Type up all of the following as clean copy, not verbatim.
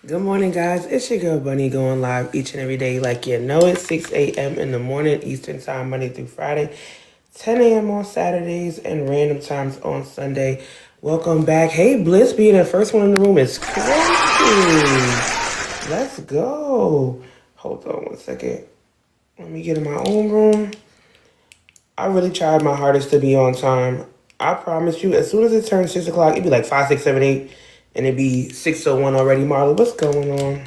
Good morning, guys. It's your girl Bunny going live each and every day, like you know it, 6 a.m. in the morning, Eastern Time, Monday through Friday, 10 a.m. on Saturdays, and random times on Sunday. Welcome back. Hey, Bliss being the first one in the room is crazy. Let's go. Hold on one second. Let me get in my own room. I really tried my hardest to be on time. I promise you, as soon as it turns 6 o'clock, it'd be like 5, 6, 7, 8, and it'd be 6:01 already. Marla, what's going on?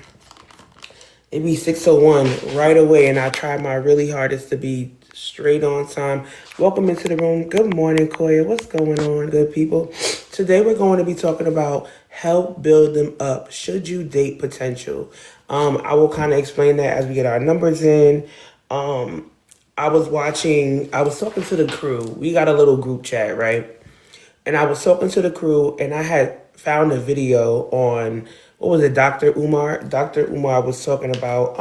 It'd be 6:01 right away, and I tried my really hardest to be straight on time. Welcome into the room. Good morning, Koya. What's going on, good people? Today we're going to be talking about help build them up. Should you date potential? I will kind of explain that as we get our numbers in. Um, I was talking to the crew. We got a little group chat, right? And I was talking to the crew, and I had found a video on what was it, Dr. Umar? Dr. Umar was talking about,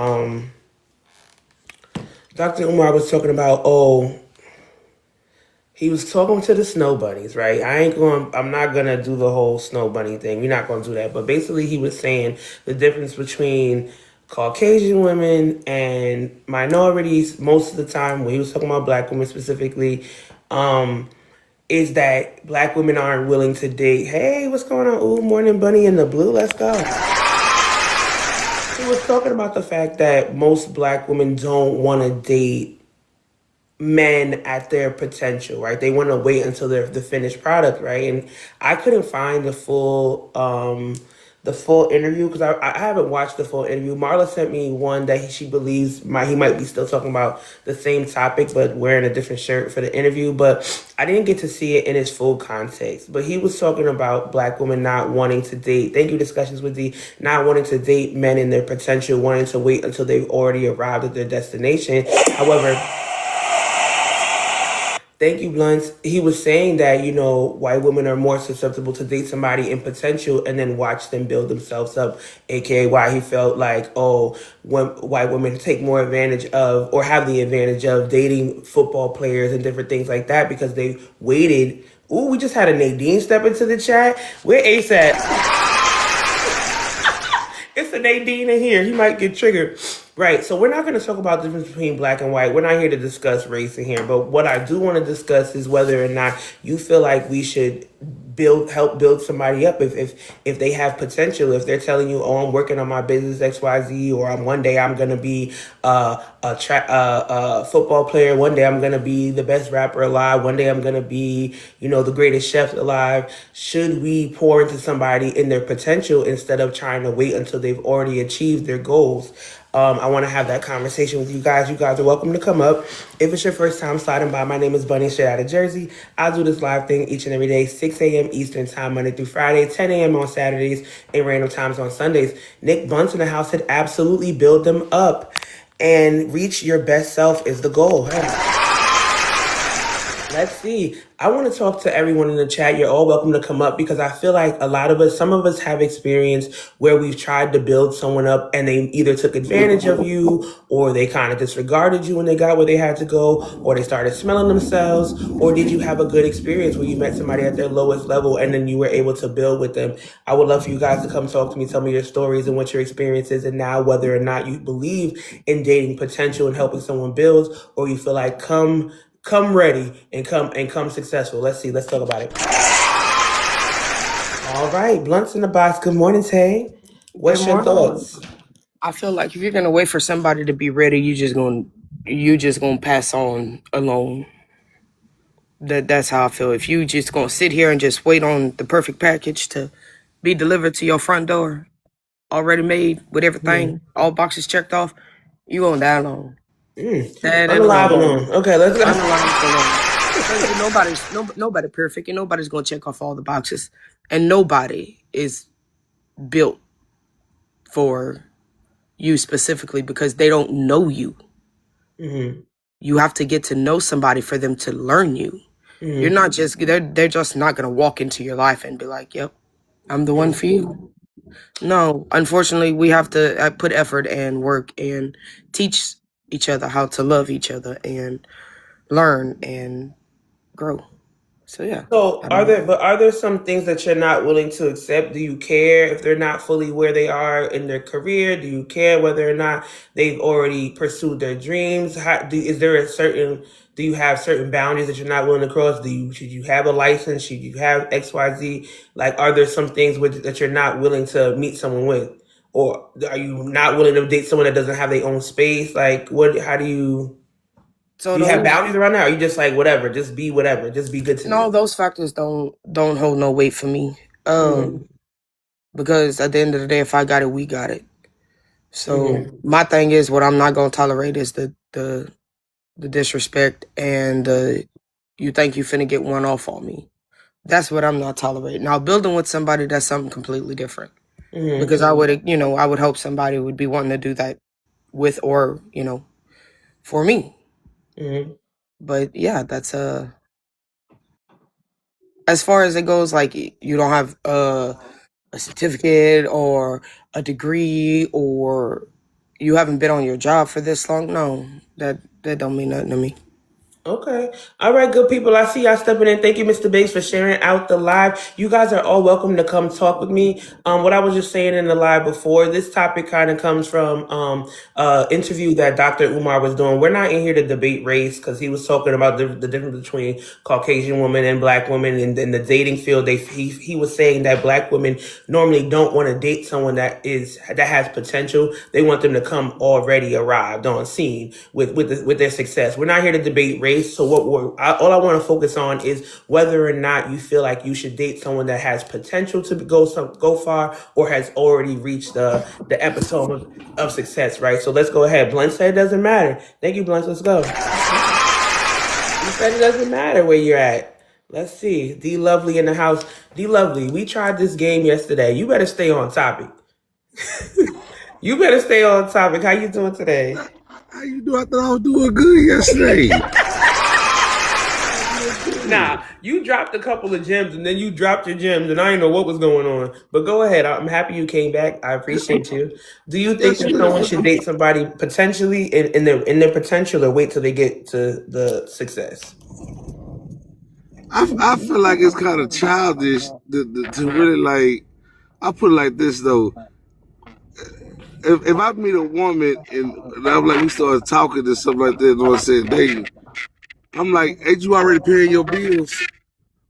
he was talking to the snow bunnies, right? I'm not gonna do the whole snow bunny thing. We're not gonna do that. But basically he was saying the difference between Caucasian women and minorities most of the time when he was talking about black women specifically, is that black women aren't willing to date. Hey, what's going on? Ooh, morning bunny in the blue. Let's go. He was talking about the fact that most black women don't want to date men at their potential, right? They want to wait until they're the finished product, right? And I couldn't find the full interview because I haven't watched the full interview. Marla sent me one that she believes he might be still talking about the same topic but wearing a different shirt for the interview, but I didn't get to see it in its full context. But he was talking about black women not wanting to date. Thank you, discussions with the not wanting to date men in their potential, wanting to wait until they've already arrived at their destination. However, thank you, Blunts. He was saying that, white women are more susceptible to date somebody in potential and then watch them build themselves up, aka why he felt like, when white women take more advantage of or have the advantage of dating football players and different things like that because they waited. Ooh, we just had a Nadine step into the chat. Where Ace at? It's a Nadine in here. He might get triggered. Right. So we're not going to talk about the difference between black and white. We're not here to discuss race in here. But what I do want to discuss is whether or not you feel like we should help build somebody up if they have potential. If they're telling you, I'm working on my business XYZ, or one day I'm going to be a football player. One day I'm going to be the best rapper alive. One day I'm going to be, the greatest chef alive. Should we pour into somebody in their potential instead of trying to wait until they've already achieved their goals? I want to have that conversation with you guys. You guys are welcome to come up. If it's your first time sliding by, my name is Bunny, straight out of Jersey. I do this live thing each and every day, 6 a.m. Eastern Time, Monday through Friday, 10 a.m. on Saturdays, and random times on Sundays. Nick Bunts in the house said, absolutely build them up. And reach your best self is the goal. Hey. Let's see. I want to talk to everyone in the chat. You're all welcome to come up because I feel like some of us have experience where we've tried to build someone up and they either took advantage of you or they kind of disregarded you when they got where they had to go, or they started smelling themselves. Or did you have a good experience where you met somebody at their lowest level and then you were able to build with them? I would love for you guys to come talk to me, tell me your stories and what your experience is, and now whether or not you believe in dating potential and helping someone build, or you feel like come ready and come successful. Let's see. Let's talk about it. All right, Blunts in the box. Good morning, Tay. What's your thoughts? I feel like if you're gonna wait for somebody to be ready, you just gonna pass on alone. That's how I feel. If you just gonna sit here and just wait on the perfect package to be delivered to your front door, already made with everything, all boxes checked off, you gonna die alone. Unalive alone. Okay, let's go. Unalive alone. Nobody perfect, and nobody's gonna check off all the boxes, and nobody is built for you specifically because they don't know you. You have to get to know somebody for them to learn you. You're not just they're just not gonna walk into your life and be like, "Yep, I'm the one for you." No, unfortunately, we have to put effort and work and teach each other how to love each other and learn and grow. So yeah, So I don't. are there some things that you're not willing to accept? Do you care if they're not fully where they are in their career? Do you care whether or not they've already pursued their dreams? Is there a certain do you have certain boundaries that you're not willing to cross? Should you have a license? Should you have XYZ? Like, are there some things that you're not willing to meet someone with? Or are you not willing to date someone that doesn't have their own space? Like, how So do you have those boundaries around that? Or are you just like, whatever, just be good to no, me? those factors don't hold no weight for me. Mm-hmm. Because at the end of the day, if I got it, we got it. So Mm-hmm. my thing is, what I'm not gonna tolerate is the disrespect and the you think you finna get one off on me. That's what I'm not tolerating. Now building with somebody, that's something completely different. Mm-hmm. Because I would hope somebody would be wanting to do that with or for me. Mm-hmm. But yeah, that's as far as it goes. Like you don't have a certificate or a degree or you haven't been on your job for this long. No, that don't mean nothing to me. Okay. All right, good people. I see y'all stepping in. Thank you, Mr. Bates, for sharing out the live. You guys are all welcome to come talk with me. What I was just saying in the live before, this topic kind of comes from interview that Dr. Umar was doing. We're not in here to debate race because he was talking about the difference between Caucasian women and black women in the dating field. He was saying that black women normally don't want to date someone that has potential. They want them to come already arrived on scene with their success. We're not here to debate race. So all I want to focus on is whether or not you feel like you should date someone that has potential to go far or has already reached the epitome of success, right? So let's go ahead. Blunt said it doesn't matter. Thank you, Blunt. Let's go. You said it doesn't matter where you're at. Let's see. D Lovely in the house. D Lovely, we tried this game yesterday. You better stay on topic. You better stay on topic. How you doing today? How you do? I thought I was doing good yesterday. Nah, you dropped a couple of gems and then you dropped your gems and I didn't know what was going on. But go ahead. I'm happy you came back. I appreciate you. Do you think that someone should date somebody potentially in their potential or wait till they get to the success? I feel like it's kind of childish to really like. I put it like this though. If I meet a woman and I'm like we started talking and stuff like that, and I said dating, I'm like, ain't you already paying your bills?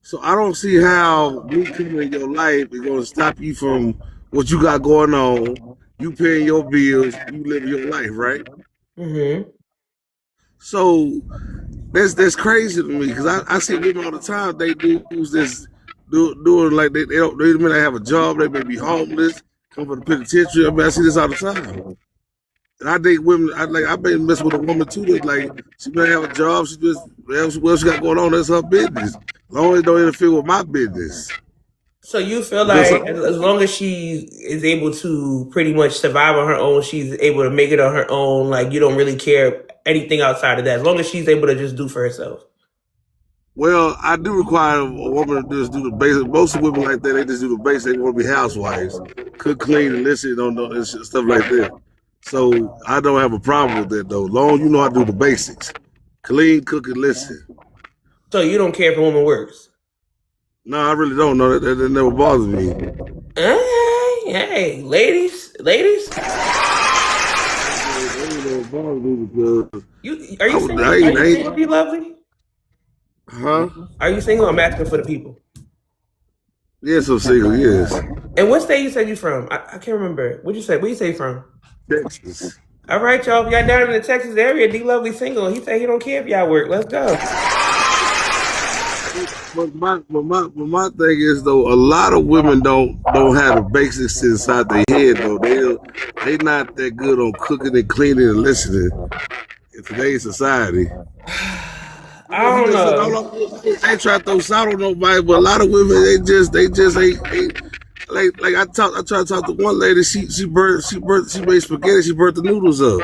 So I don't see how me coming in your life is going to stop you from what you got going on. You paying your bills, you living your life, right? Mm-hmm. So that's crazy to me because I see women all the time. They do this doing like they may not have a job. They may be homeless, come from the penitentiary. I mean, I see this all the time. And I date women. I've been messing with a woman too. That like she may have a job. She just what she got going on. That's her business. As long as it don't interfere with my business. So you feel That's like as long as she is able to pretty much survive on her own, she's able to make it on her own. Like you don't really care anything outside of that. As long as she's able to just do for herself. well, I do require a woman to just do the basic. Most women like that, they just do the basic. They want to be housewives, cook, clean, and listen, and stuff like that. So I don't have a problem with that though. Long as you know how to do the basics, clean, cook, and listen. So you don't care if a woman works. No, I really don't know that never bothers me. Hey, ladies. That never bothers me because Are you single? Are you single, Be Lovely? huh? Are you single? I'm asking for the people. Yes, I'm single. Yes, And what state you said you from? I can't remember. What'd you say? Where you say you from? Texas. All right, y'all. If y'all down in the Texas area, D Lovely single. He said he don't care if y'all work. Let's go. But my thing is though, a lot of women don't have the basics inside their head though. They not that good on cooking and cleaning and listening in today's society. I don't know. I ain't trying to throw salt on nobody, but a lot of women they just ain't like I tried to talk to one lady. She made spaghetti. She burnt the noodles up.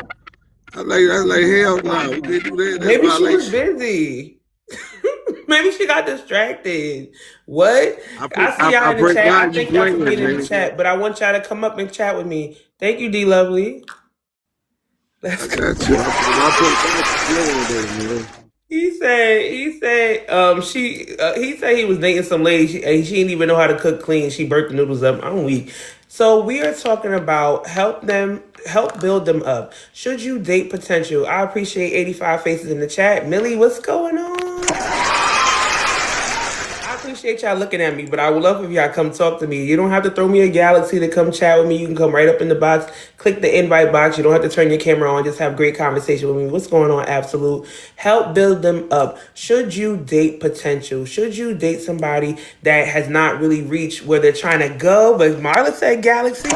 I was like hell no, we can't do that. That's Maybe she was violation. busy. Maybe she got distracted. What? I see y'all I in the break chat. I down you thank y'all for playing, being in the man. chat, but I want y'all to come up and chat with me. Thank you, D Lovely. Let's I go. got you. I put it on there, man. He said he was dating some lady and she didn't even know how to cook clean. She burnt the noodles up. I'm weak. So we are talking about help build them up. Should you date potential? I appreciate 85 faces in the chat. Millie, what's going on? I appreciate y'all looking at me, but I would love if y'all come talk to me. You don't have to throw me a galaxy to come chat with me. You can come right up in the box, click the invite box. You don't have to turn your camera on. Just have great conversation with me. What's going on, Absolute? Help build them up. Should you date potential? Should you date somebody that has not really reached where they're trying to go? But Marla said galaxy.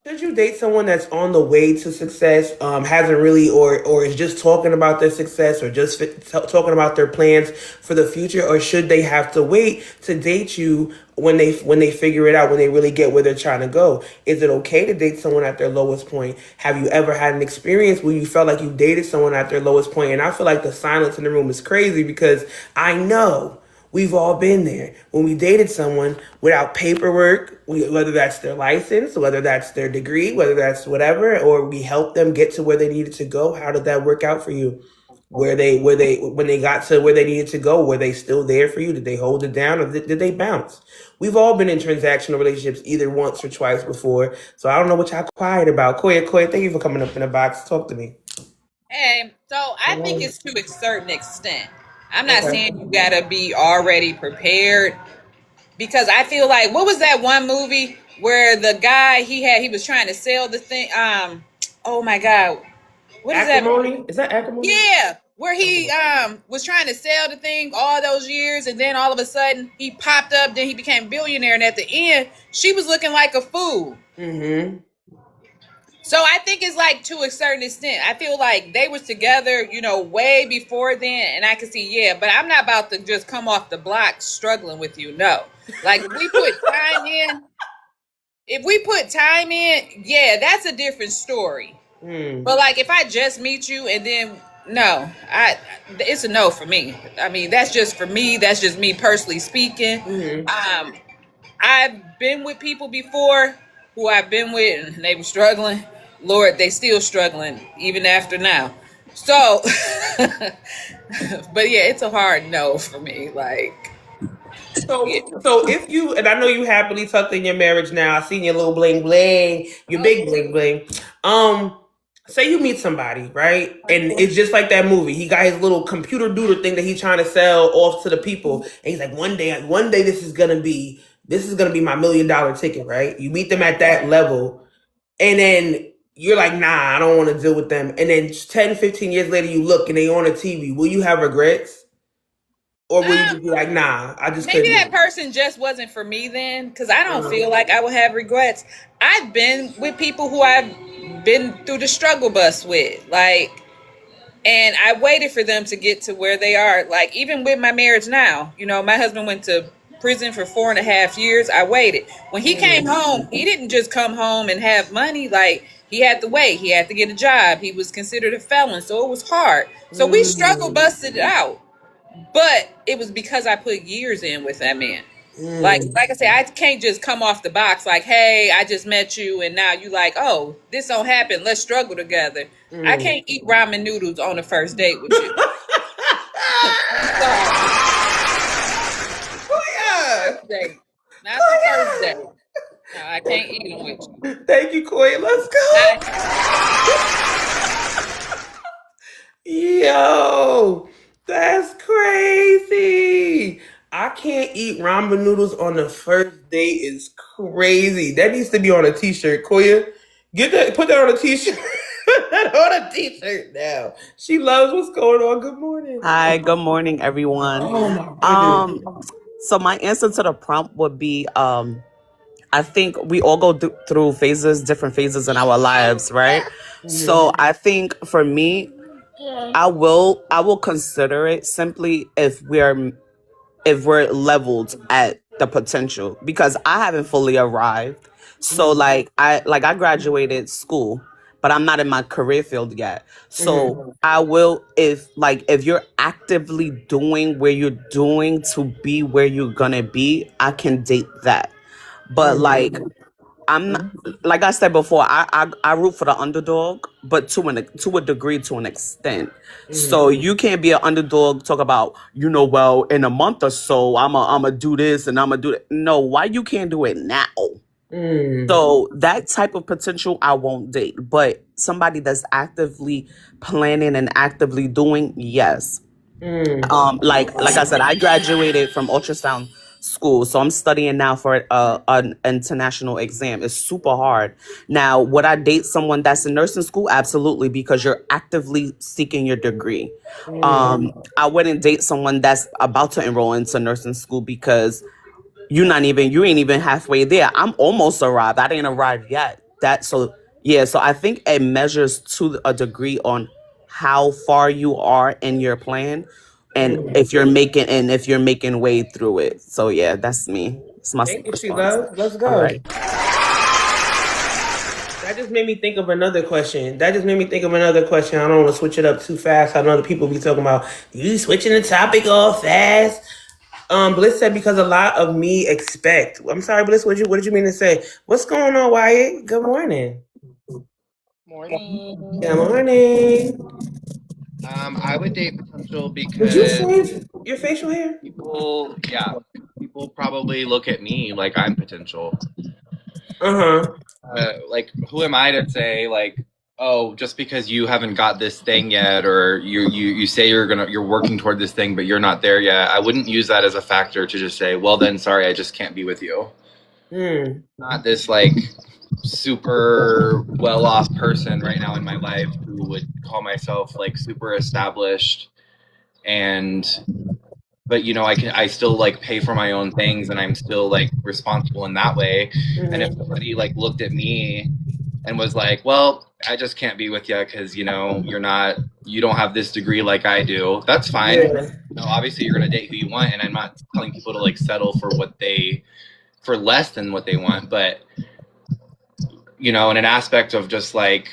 Should you date someone that's on the way to success, hasn't really, or is just talking about their success, or just talking about their plans for the future, or should they have to wait to date you when they figure it out, when they really get where they're trying to go? Is it okay to date someone at their lowest point? Have you ever had an experience where you felt like you dated someone at their lowest point? And I feel like the silence in the room is crazy because I know. We've all been there when we dated someone without paperwork, whether that's their license, whether that's their degree, whether that's whatever, or we helped them get to where they needed to go. How did that work out for you? When they got to where they needed to go, were they still there for you? Did they hold it down, or did they bounce? We've all been in transactional relationships either once or twice before. So I don't know what y'all quiet about. Koya, thank you for coming up in the box. Talk to me. Hey, so I think it's to a certain extent. I'm not Okay. saying you gotta be already prepared because I feel like what was that one movie where the guy he was trying to sell the thing? Oh my god, what is that? Acrimony? Is that acrimony? Yeah, where he was trying to sell the thing all those years, and then all of a sudden he popped up. Then he became a billionaire, and at the end, she was looking like a fool. Mm-hmm. So I think it's like to a certain extent. I feel like they was together, way before then, and I can see, yeah, but I'm not about to just come off the block struggling with you. No. Like if we put time in, yeah, that's a different story. Mm. But like if I just meet you and then no, it's a no for me. I mean, that's just for me, that's just me personally speaking. Mm-hmm. I've been with people before who I've been with and they were struggling. Lord, they still struggling even after now. So, but yeah, it's a hard no for me. Like, yeah. So if you, and I know you happily tucked in your marriage now, I seen your little bling bling, your big bling bling. Say you meet somebody, right? And it's just like that movie. He got his little computer doodle thing that he's trying to sell off to the people. And he's like, one day this is gonna be my $1 million ticket, right? You meet them at that level, and then you're like, nah, I don't want to deal with them. And then 10, 15 years later, you look and they on a TV. Will you have regrets? Or will you just be like, nah, I just Maybe couldn't that do it? person just wasn't for me then, because I don't feel Mhm. like I would have regrets. I've been with people who I've been through the struggle bus with, like, and I waited for them to get to where they are. Like, even with my marriage now, my husband went to prison for 4.5 years. I waited. When he came home, he didn't just come home and have money. Like, he had to wait. He had to get a job. He was considered a felon, so it was hard. So we struggle busted it out. But it was because I put years in with that man. Like Mm. I said, I can't just come off the box like, hey, I just met you and now you like, oh, this don't happen. Let's struggle together. I Mm. can't eat ramen noodles on the first date with you. Sorry. Oh, yeah. First date. Not the first date. No, I can't eat them with you. Thank you, Koya. Let's go. Yo, that's crazy. I can't eat ramen noodles on the first date is crazy. That needs to be on a t-shirt. Koya, put that on a t-shirt. Put that on a t-shirt now. She loves what's going on. Good morning. Hi, good morning, everyone. Oh my goodness. So my answer to the prompt would be, I think we all go through different phases in our lives, right? So I think for me, I will consider it simply if we're leveled at the potential, because I haven't fully arrived. So I graduated school, but I'm not in my career field yet. So I will, if you're actively doing where you're doing to be where you're gonna be, I can date that. But I'm not, like I said before, I root for the underdog, but to a degree, to an extent. So you can't be an underdog, talk about, well, in a month or so, I'm a do this and I'm gonna do it. No, why you can't do it now? So that type of potential I won't date, but somebody that's actively planning and actively doing, yes. Like I said, I graduated from ultrasound school, so I'm studying now for an international exam. It's super hard. Now, would I date someone that's in nursing school? Absolutely, because you're actively seeking your degree. I wouldn't date someone that's about to enroll into nursing school because you ain't even halfway there. I'm almost arrived. I didn't arrive yet. So I think it measures to a degree on how far you are in your plan and if you're making way through it. So yeah, that's me. It's my Thank you, She response. Love. Let's All go. right. That just made me think of another question. I don't want to switch it up too fast. I know the people be talking about you switching the topic all fast. Bliss said because a lot of me expect. I'm sorry, Bliss. What did you mean to say? What's going on, Wyatt? Good morning. Morning. Good morning. I would date potential Would you because shave your facial hair? people probably look at me like I'm potential. Like, who am I to say, like, oh, just because you haven't got this thing yet, or you say you're working toward this thing, but you're not there yet. I wouldn't use that as a factor to just say, well, then sorry, I just can't be with you. Not this like super well-off person right now in my life who would call myself like super established, but I still like pay for my own things and I'm still like responsible in that way. And if somebody like looked at me and was like, well, I just can't be with you because you don't have this degree like I do, that's fine. Obviously you're gonna date who you want, and I'm not telling people to like settle for less than what they want, but in an aspect of just like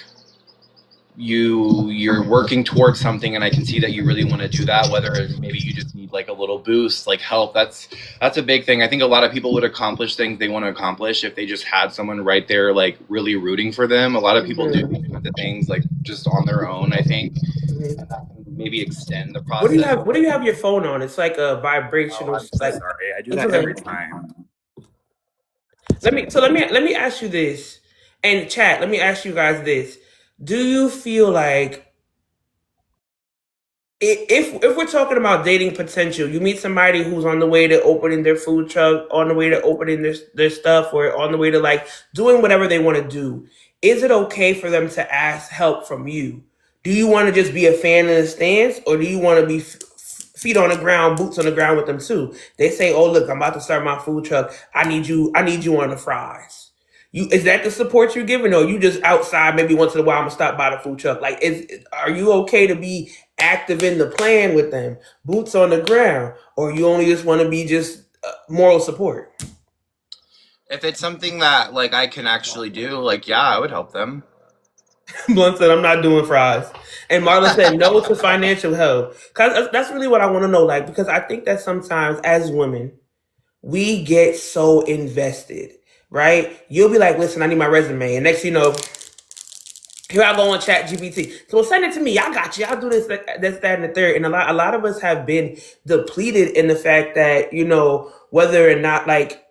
you're working towards something, and I can see that you really want to do that, whether maybe you just need like a little boost, like help. That's a big thing. I think a lot of people would accomplish things they want to accomplish if they just had someone right there like really rooting for them. A lot of people do the things like just on their own, I think. And that can maybe extend the process. What do you have your phone on? It's like a vibrational. I'm so sorry. I do that every time. Let me ask you this, and chat. Let me ask you guys this: do you feel like if we're talking about dating potential, you meet somebody who's on the way to opening their food truck, on the way to opening their stuff, or on the way to like doing whatever they want to do, is it okay for them to ask help from you? Do you want to just be a fan in the stands, or do you want to be feet on the ground, boots on the ground with them too? They say, "Oh, look, I'm about to start my food truck. I need you on the fries." Is that the support you're giving, or you just outside maybe once in a while? I'm gonna stop by the food truck. Like, are you okay to be active in the plan with them, boots on the ground, or you only just want to be just moral support? If it's something that like I can actually do, like I would help them. Blunt said, "I'm not doing fries." And Marla said, "No to financial help." Because that's really what I want to know. Like, because I think that sometimes as women, we get so invested, right? You'll be like, "Listen, I need my resume." And next thing you know, here I go on ChatGPT. So send it to me. I got you. I'll do this, that, and the third. And a lot of us have been depleted in the fact that, whether or not like,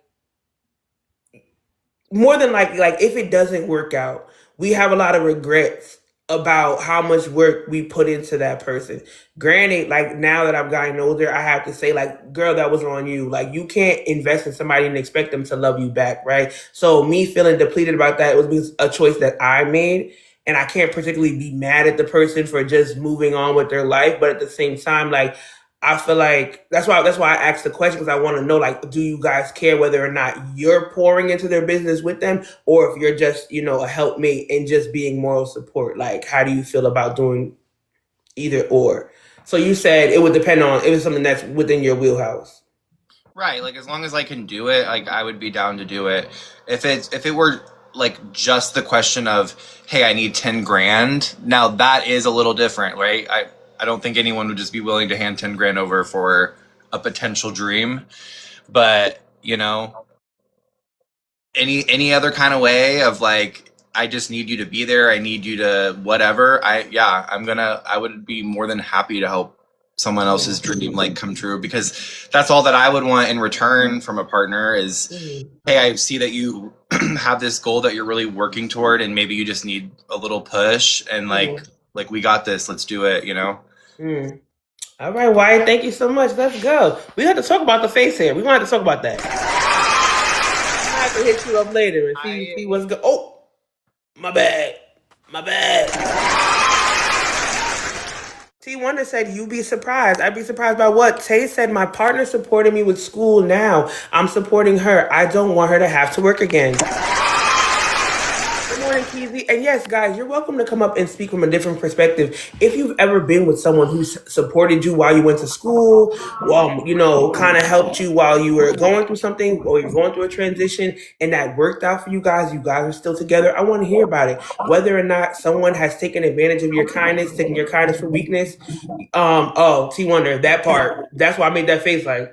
more than like if it doesn't work out, we have a lot of regrets about how much work we put into that person. Granted, like now that I've gotten older, I have to say, like, girl, that was on you. Like, you can't invest in somebody and expect them to love you back, right? So me feeling depleted about that was a choice that I made. And I can't particularly be mad at the person for just moving on with their life. But at the same time, like, I feel like that's why I asked the question, because I want to know, like, do you guys care whether or not you're pouring into their business with them, or if you're just, a helpmate and just being moral support? Like, how do you feel about doing either or? So you said it would depend on if it's something that's within your wheelhouse. Right. Like, as long as I can do it, like, I would be down to do it. If it were like just the question of, hey, I need 10 grand. Now that is a little different, right? I don't think anyone would just be willing to hand 10 grand over for a potential dream. But, any other kind of way of like, I just need you to be there. I need you to whatever. I would be more than happy to help someone else's dream like come true, because that's all that I would want in return from a partner is, hey, I see that you have this goal that you're really working toward, and maybe you just need a little push, and like we got this. Let's do it. You know. All right, Wyatt. Thank you so much. Let's go. We have to talk about the face hair. We're gonna have to talk about that. I have to hit you up later and see what's good. Oh, my bad. T Wonder said, "You be surprised." I'd be surprised by what? Tay said, "My partner supported me with school. Now I'm supporting her. I don't want her to have to work again." Good morning, Keezy. And yes, guys, you're welcome to come up and speak from a different perspective. If you've ever been with someone who supported you while you went to school, kind of helped you while you were going through something or you're going through a transition, and that worked out for you guys are still together, I want to hear about it. Whether or not someone has taken advantage of your kindness, taking your kindness for weakness. T Wonder, that part. That's why I made that face like.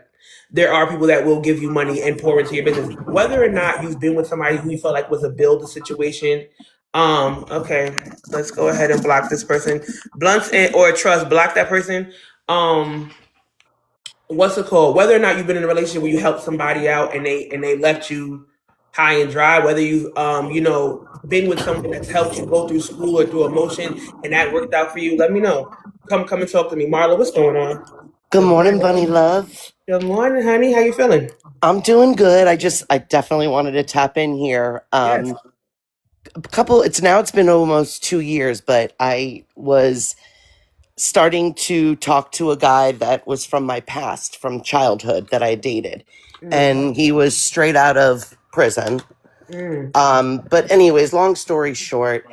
There are people that will give you money and pour into your business. Whether or not you've been with somebody who you felt like was a build a situation. Okay, let's go ahead and block this person. Blunts or trust, block that person. What's it called? Whether or not you've been in a relationship where you helped somebody out and they left you high and dry, whether you've been with someone that's helped you go through school or through emotion and that worked out for you, let me know. Come and talk to me. Marla, what's going on? Good morning, Bunny Love. Good morning, honey. How you feeling? I'm doing good. I definitely wanted to tap in here. Yes. It's been almost 2 years, but I was starting to talk to a guy that was from my past, from childhood, that I dated. And he was straight out of prison. But anyways, long story short,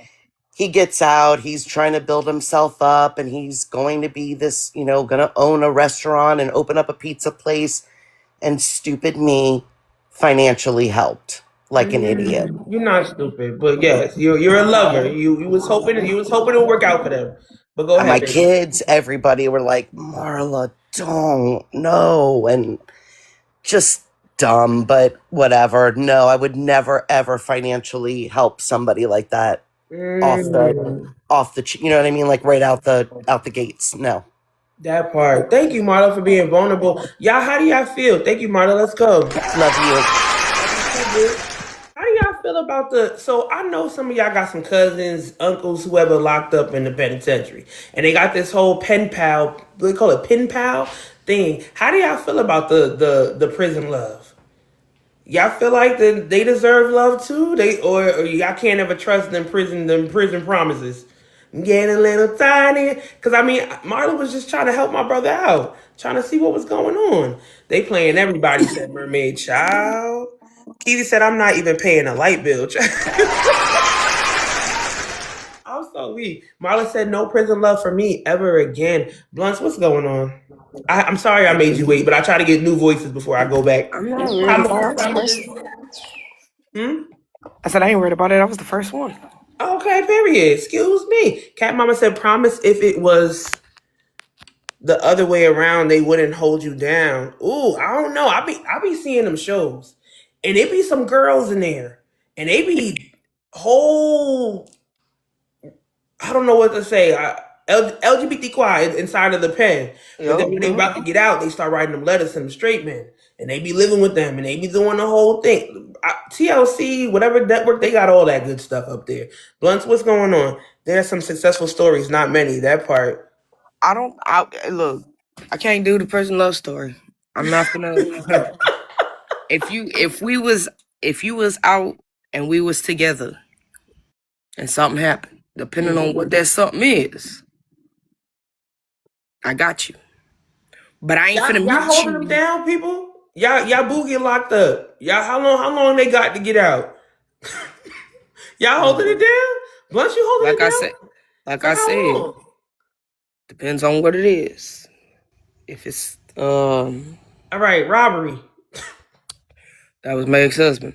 he gets out, he's trying to build himself up, and he's going to be this, gonna own a restaurant and open up a pizza place. And stupid me financially helped like an idiot. You're not stupid, but yes, you're a lover. You was hoping it would work out for them. But go ahead. My kids, everybody were like, Marla, don't, no, and just dumb, but whatever. No, I would never ever financially help somebody like that off the you know what I mean, like right out the gates. No. That part. Thank you, Marla, for being vulnerable. Y'all, how do y'all feel? Thank you, Marla. Let's go. Love you. How do y'all feel about so I know some of y'all got some cousins, uncles, whoever locked up in the penitentiary. And they got this whole pen pal, they call it pen pal thing. How do y'all feel about the prison love? Y'all feel like they deserve love too? Or y'all can't ever trust them prison promises? Getting a little tiny. Because, Marla was just trying to help my brother out. Trying to see what was going on. They playing everybody, said Mermaid Child. Keely said, I'm not even paying a light bill. I'm so weak. Marla said, no prison love for me ever again. Blunts, what's going on? I'm sorry I made you wait, but I try to get new voices before I go back. I'm not worried about it. I said I ain't worried about it. I was the first one. Okay, period. Excuse me. Cat Mama said, promise if it was the other way around, they wouldn't hold you down. Ooh, I don't know. I be seeing them shows, and it be some girls in there, and they be whole. I don't know what to say. LGBTQI inside of the pen. But then when they about to get out, they start writing them letters to the straight men. And they be living with them. And they be doing the whole thing. TLC, whatever network, they got all that good stuff up there. Blunts, what's going on? There's some successful stories, not many. That part. Look, I can't do the person love story. I'm not gonna. If you was out and we was together and something happened, depending on what that something is, I got you. But I ain't finna meet y'all holding them down, people. Y'all boo get locked up. Y'all, how long they got to get out? Y'all holding it down? Once you holding it down? Like I said, depends on what it is. If it's all right, robbery. That was my ex-husband.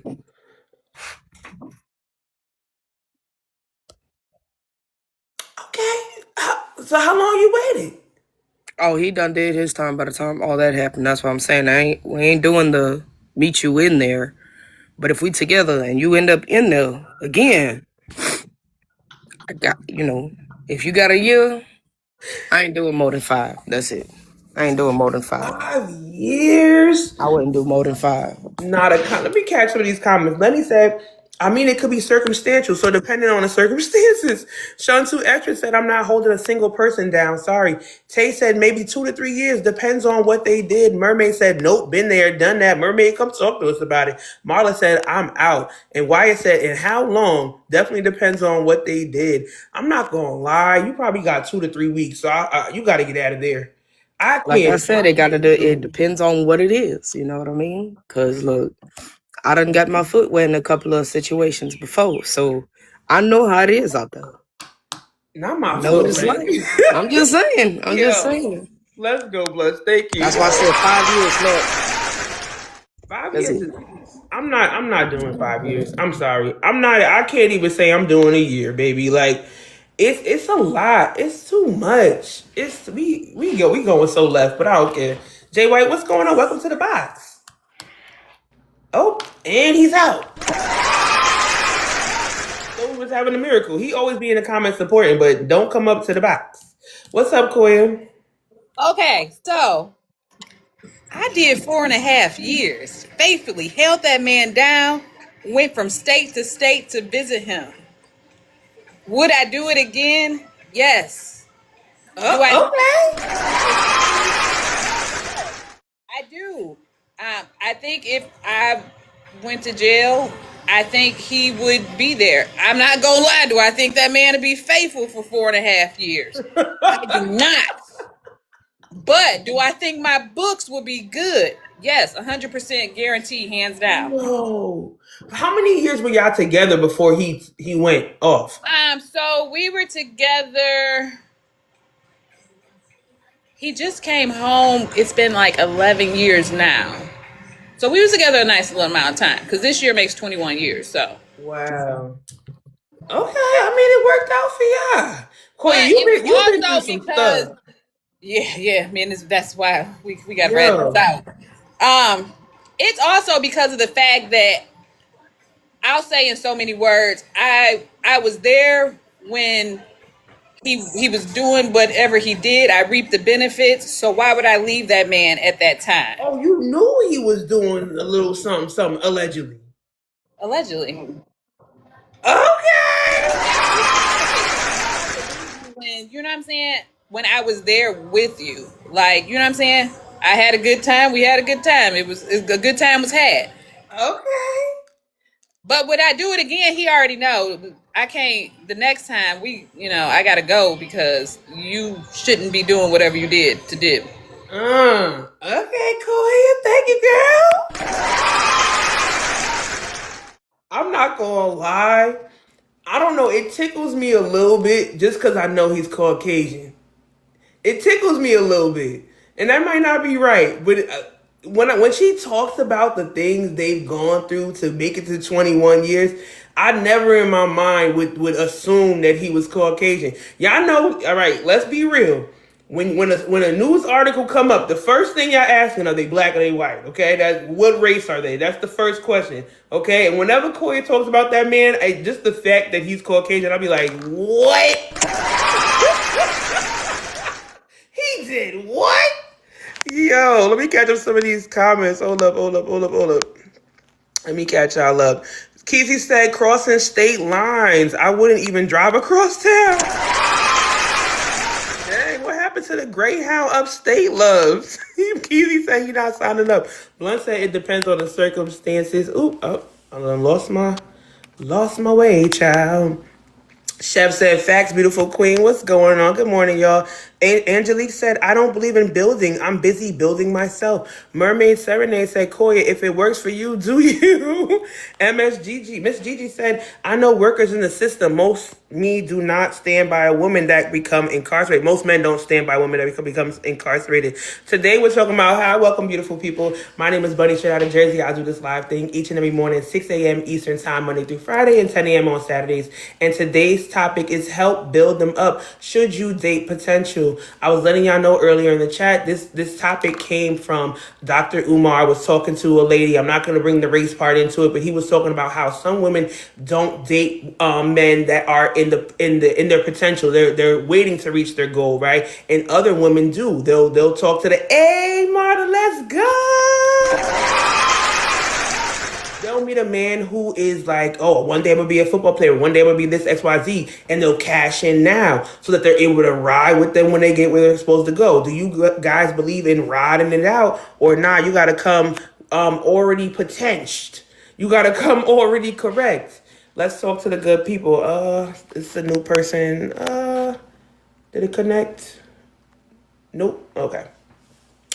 Okay. So how long you waited? Oh, he done did his time by the time all that happened. That's what I'm saying. We ain't doing the meet you in there. But if we together and you end up in there again, I got, if you got a year, I ain't doing more than 5. That's it. I ain't doing more than 5. 5 years? I wouldn't do more than 5. Not a con. Let me catch some of these comments. Lenny said, I mean, it could be circumstantial, so depending on the circumstances. Shantu Extra said, I'm not holding a single person down. Sorry. Tay said, maybe 2 to 3 years. Depends on what they did. Mermaid said, nope, been there, done that. Mermaid, come talk to us about it. Marla said, I'm out. And Wyatt said, and how long? Definitely depends on what they did. I'm not going to lie. You probably got 2 to 3 weeks, so you got to get out of there. I Like I can't. said, it depends on what it is. You know what I mean? Because, look, I done got my foot wet in a couple of situations before, so I know how it is out there. Not my I know what foot, it's man. like. I'm just saying. I'm just Yo. saying. Let's go, Bloods. Thank you. That's why I said 5 years. Look, 5 that's years. it. I'm not doing 5 years. I'm sorry. I can't even say I'm doing a year, baby. Like, it's a lot. It's too much. We going so left, but I don't care. Jay White, what's going on? Welcome to the box. Oh, and he's out. So was having a miracle. He always be in the comments supporting, but don't come up to the box. What's up, Koya? Okay, so I did 4.5 years. Faithfully held that man down, went from state to state to visit him. Would I do it again? Yes. Okay. I do. I think if I went to jail, I think he would be there. I'm not gonna lie. Do I think that man to be faithful for 4.5 years? I do not. But do I think my books will be good? Yes, 100% guarantee, hands down. No. How many years were y'all together before he went off? So we were together. He just came home. It's been like 11 years now. So we was together a nice little amount of time because this year makes 21 years. So Wow. Okay, I mean it worked out for y'all. Koya, But you've it's been also through some because- stuff. yeah, man, that's why we got Yeah. read this out. It's also because of the fact that I'll say in so many words, I was there when he was doing whatever he did. I reaped the benefits. So why would I leave that man at that time? Oh, you knew he was doing a little something, allegedly. Allegedly. Okay. When you know what I'm saying? When I was there with you, like, you know what I'm saying? I had a good time. We had a good time. A good time was had. Okay. But would I do it again? He already know. I can't. The next time I gotta go because you shouldn't be doing whatever you did to do. Okay, Koya. Thank you, girl. I'm not gonna lie. I don't know. It tickles me a little bit just because I know he's Caucasian. It tickles me a little bit, and that might not be right. But when she talks about the things they've gone through to make it to 21 years, I never in my mind would assume that he was Caucasian. Y'all know. All right, let's be real. When a news article come up, the first thing y'all asking, are they black or they white? Okay, that's what race are they? That's the first question. Okay, and whenever Koya talks about that man, just the fact that he's Caucasian, I'll be like, what? He did what? Yo, let me catch up some of these comments. Hold up. Let me catch y'all up. Keezy said, crossing state lines. I wouldn't even drive across town. Dang, what happened to the Greyhound upstate loves? Keezy said he not signing up. Blunt said it depends on the circumstances. Ooh, I done lost my way, child. Chef said, facts, beautiful queen. What's going on? Good morning, y'all. Angelique said, I don't believe in building. I'm busy building myself. Mermaid Serenade said, Koya, if it works for you, do you? Miss Gigi said, I know workers in the system. Most do not stand by a woman that become incarcerated. Most men don't stand by a woman that becomes incarcerated. Today, we're talking about hi, welcome, beautiful people. My name is Bunny, straight out of Jersey. I do this live thing each and every morning, 6 a.m. Eastern time, Monday through Friday, and 10 a.m. on Saturdays. And today's topic is help build them up. Should you date potential? potential. I was letting y'all know earlier in the chat, this topic came from Dr. Umar. I was talking to a lady. I'm not going to bring the race part into it, but he was talking about how some women don't date men that are in their potential. They're waiting to reach their goal, right? And other women do. They'll talk to the, hey, Marta, let's go. They'll meet a man who is like, oh, one day I'm going to be a football player. One day I'm going to be this XYZ. And they'll cash in now so that they're able to ride with them when they get where they're supposed to go. Do you guys believe in riding it out? Or nah, you got to come already potential. You got to come already correct. Let's talk to the good people. It's a new person. Did it connect? Nope. Okay.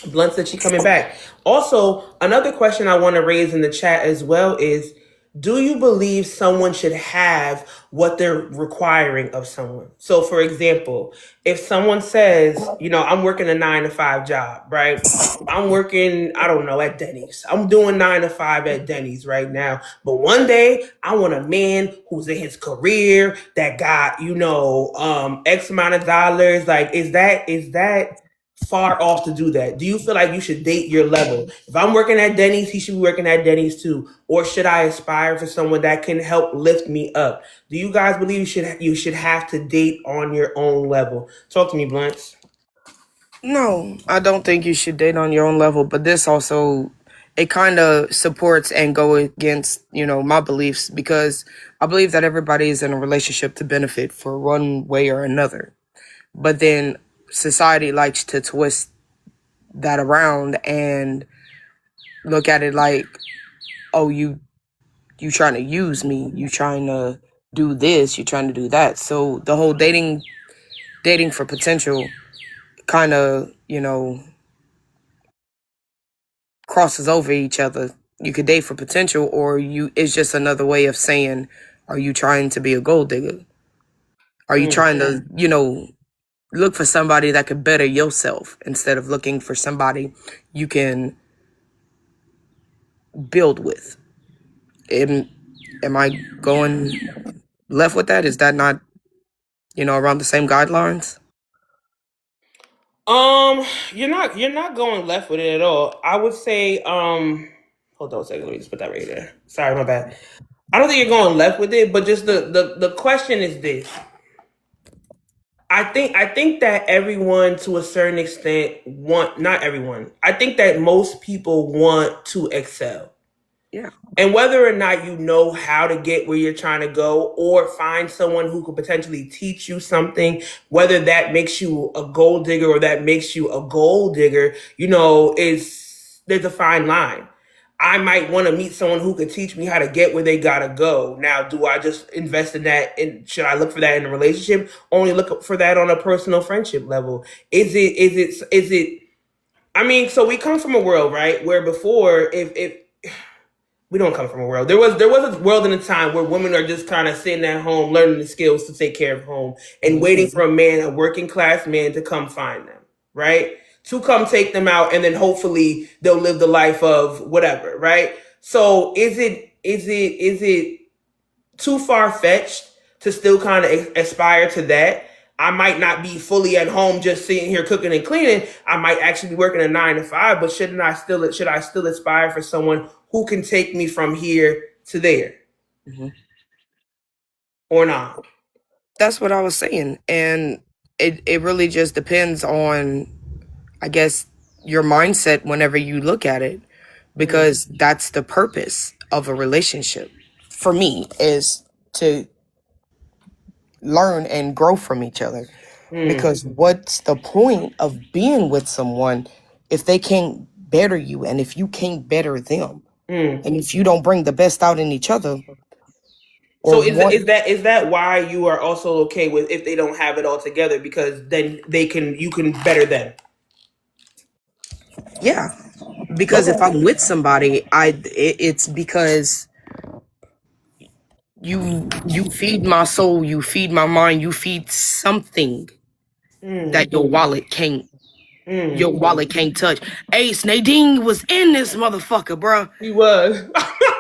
Blunt said she coming back. Also, another question I want to raise in the chat as well is, do you believe someone should have what they're requiring of someone? So, for example, if someone says, I'm working a 9-to-5 job, right? I'm working, I don't know, at Denny's. I'm doing 9 to 5 at Denny's right now. But one day I want a man who's in his career that got, X amount of dollars. Like, is that far off to do that? Do you feel like you should date your level? If I'm working at Denny's, he should be working at Denny's too. Or should I aspire for someone that can help lift me up? Do you guys believe you should have to date on your own level? Talk to me, Blunts. No, I don't think you should date on your own level, but this also, it kind of supports and go against, my beliefs, because I believe that everybody is in a relationship to benefit for one way or another. But then society likes to twist that around and look at it like, oh, you trying to use me, you trying to do this, you trying to do that. So the whole dating for potential kind of, crosses over each other. You could date for potential, or it's just another way of saying, are you trying to be a gold digger? Are you trying to, look for somebody that could better yourself instead of looking for somebody you can build with? Am I going left with that? Is that not, around the same guidelines? You're not going left with it at all. I would say, hold on a second, let me just put that right there. Sorry, my bad. I don't think you're going left with it, but just the question is this. I think that everyone, to a certain extent, not everyone. I think that most people want to excel. Yeah. And whether or not you know how to get where you're trying to go, or find someone who could potentially teach you something, whether that makes you a gold digger or that makes you a gold digger, there's a fine line. I might want to meet someone who could teach me how to get where they gotta go. Now, do I just invest in that? And should I look for that in a relationship? Only look for that on a personal friendship level. Is it? I mean, so we come from a world, right, where before, if we don't come from a world, there was a world in a time where women are just kind of sitting at home, learning the skills to take care of home, and waiting for a working class man to come find them, right? To come take them out, and then hopefully they'll live the life of whatever, right? So is it too far-fetched to still kind of aspire to that? I might not be fully at home just sitting here cooking and cleaning. I might actually be working a 9 to 5, but should I still aspire for someone who can take me from here to there? Mm-hmm. Or not? That's what I was saying. And it really just depends on, I guess, your mindset whenever you look at it, because that's the purpose of a relationship for me, is to learn and grow from each other. Because what's the point of being with someone if they can't better you, and if you can't better them, and if you don't bring the best out in each other? So is that why you are also okay with if they don't have it all together, because then you can better them? Yeah, because if I'm with somebody, it's because you feed my soul, you feed my mind, you feed something that your wallet can't touch. Ace Nadine was in this motherfucker, bro. He was.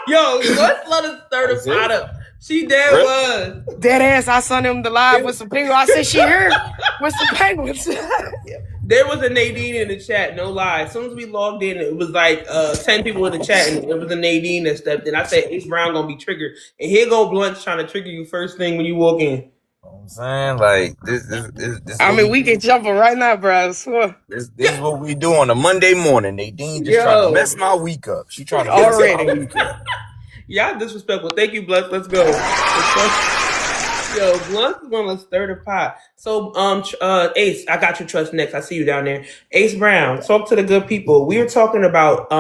Yo, let's let us stir the pot up. She dead Really? was. Dead ass, I saw them the live with some penguins. I said, she here with some penguins. There was a Nadine in the chat, no lie. As soon as we logged in, it was like 10 people in the chat, and it was a Nadine that stepped in. I said, Ace Brown gonna be triggered. And here go Blunt trying to trigger you first thing when you walk in. You know what I'm saying? Like, this I mean, we can jump her right now, bro. I swear. This is what we do on a Monday morning. Nadine just trying to mess my week up. She trying to mess up my week up. Y'all disrespectful. Thank you, Blunt. Let's go. Yo, Blunt is gonna stir the pot. So, Ace, I got your trust next. I see you down there. Ace Brown, talk to the good people. We were talking about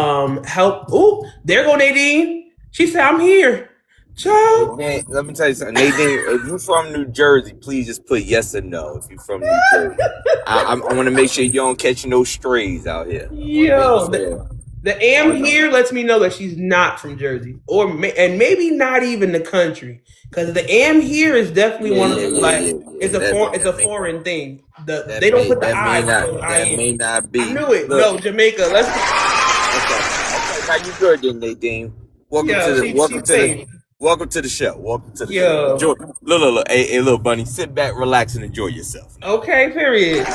help. Ooh, there go Nadine. She said, I'm here. Joe. Man, let me tell you something. Nadine, if you're from New Jersey, please just put yes or no if you're from New Jersey. I want to make sure you don't catch no strays out here. Yo, the am here lets me know that she's not from Jersey, and maybe not even the country, because the am here is definitely one of the it's a foreign thing. They don't put the I. That may not be. I knew it. Look. No, Jamaica. Let's. Okay, now you good then, Nadine. Welcome to the show. Welcome to the show. Enjoy. Look. Hey, little bunny, sit back, relax, and enjoy yourself. Okay, period.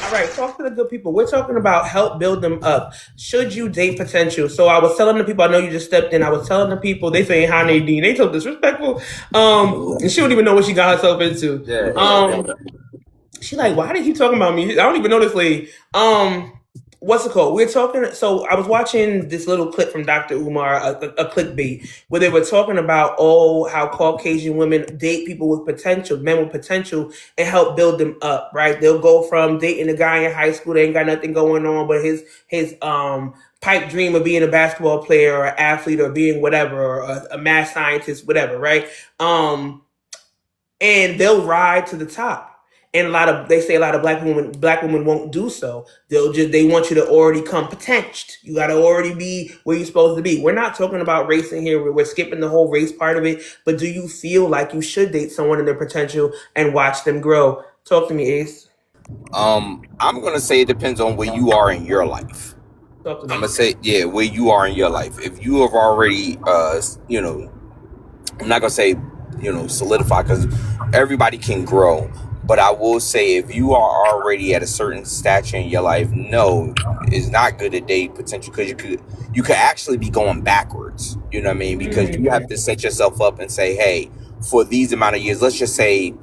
All right, talk to the good people. We're talking about help build them up. Should you date potential? So I was telling the people, I know you just stepped in. I was telling the people, they saying hi Nadine. They so disrespectful. And she don't even know what she got herself into. She like, why did he talking about me? I don't even know this lady. What's it called? We're talking. So I was watching this little clip from Dr. Umar, a clickbait, where they were talking about how Caucasian women date people with potential, men with potential, and help build them up. Right? They'll go from dating a guy in high school, they ain't got nothing going on, but his pipe dream of being a basketball player or athlete or being whatever, or a math scientist, whatever. Right? And they'll ride to the top. And they say a lot of black women won't do so. They want you to already come potential. You got to already be where you're supposed to be. We're not talking about race in here. We're skipping the whole race part of it. But do you feel like you should date someone in their potential and watch them grow? Talk to me, Ace. I'm gonna say it depends on where you are in your life. Talk to me. I'm gonna say where you are in your life. If you have already, I'm not gonna say, solidify, because everybody can grow. But I will say, if you are already at a certain stature in your life, no, it's not good to date potential, because you could actually be going backwards. You know what I mean? Because you have to set yourself up and say, hey, for these amount of years, let's just say,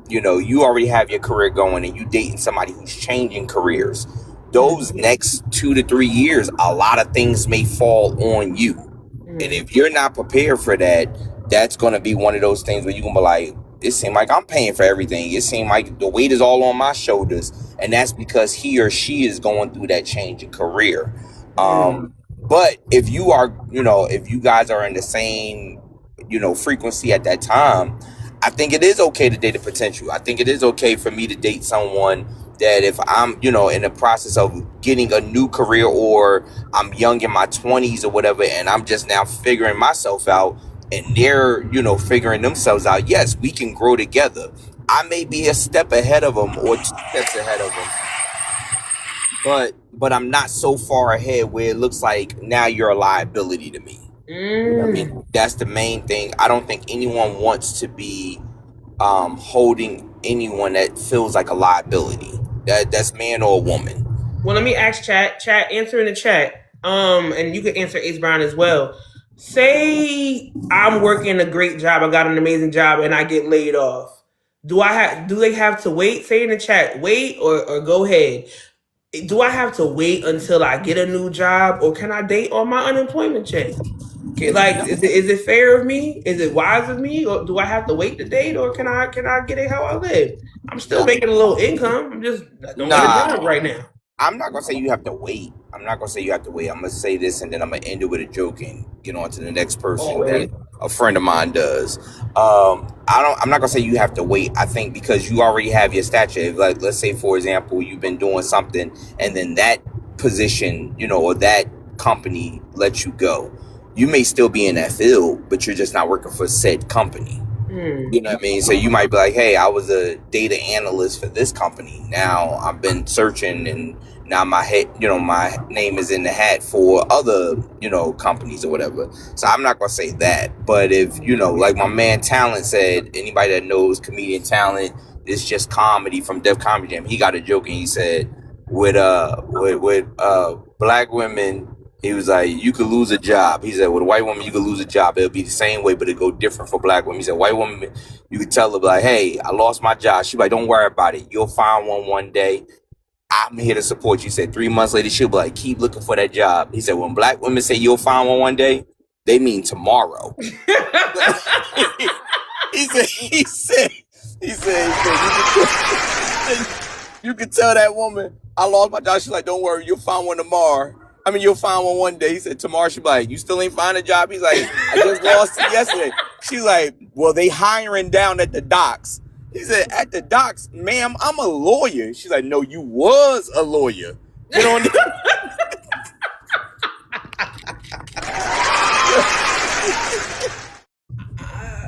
you already have your career going and you dating somebody who's changing careers. Those next 2 to 3 years, a lot of things may fall on you. And if you're not prepared for that, that's going to be one of those things where you're going to be like, it seems like I'm paying for everything. It seems like the weight is all on my shoulders. And that's because he or she is going through that change in career. But if you are, if you guys are in the same, frequency at that time, I think it is okay to date a potential. I think it is okay for me to date someone that if I'm, in the process of getting a new career, or I'm young in my 20s or whatever, and I'm just now figuring myself out, and they're, figuring themselves out, yes, we can grow together. I may be a step ahead of them or 2 steps ahead of them, but I'm not so far ahead where it looks like now you're a liability to me. I mean, that's the main thing. I don't think anyone wants to be holding anyone that feels like a liability. That's man or woman. Well, let me ask chat, answer in the chat. And you can answer Ace Brown as well. Say I'm working a great job, I got an amazing job, and I get laid off. Do they have to wait? Say in the chat, wait or go ahead. Do I have to wait until I get a new job, or can I date on my unemployment check? Okay, like, is it fair of me? Is it wise of me? Or do I have to wait to date, or can I get it how I live? I'm still making a little income. I don't got a job right now. I'm not gonna say you have to wait. I'm gonna say this, and then I'm gonna end it with a joke and get on to the next person that a friend of mine does. I'm not gonna say you have to wait. I think because you already have your stature. Like, let's say, for example, you've been doing something, and then that position, or that company lets you go. You may still be in that field, but you're just not working for said company. You know what I mean? So you might be like, hey, I was a data analyst for this company. Now I've been searching, and now my name is in the hat for other, companies or whatever. So I'm not gonna say that. But if, like my man Talent said, anybody that knows comedian Talent, it's just comedy from Def Comedy Jam. He got a joke and he said, with black women, he was like, you could lose a job. He said, with a white woman, you could lose a job. It'll be the same way, but it'll go different for black women. He said, white woman, you could tell her, like, hey, I lost my job. She'll be like, don't worry about it. You'll find one day. I'm here to support you. He said 3 months later, she'll be like, keep looking for that job. He said, when black women say you'll find one day, they mean tomorrow. He said, you can tell that woman, I lost my job. She's like, don't worry, you'll find one tomorrow. You'll find one day. He said, tomorrow. She'll be like, you still ain't find a job? He's like, I just lost it yesterday. She's like, well, they hiring down at the docks. He said, at the docks, ma'am, I'm a lawyer. She's like, no, you was a lawyer. You know what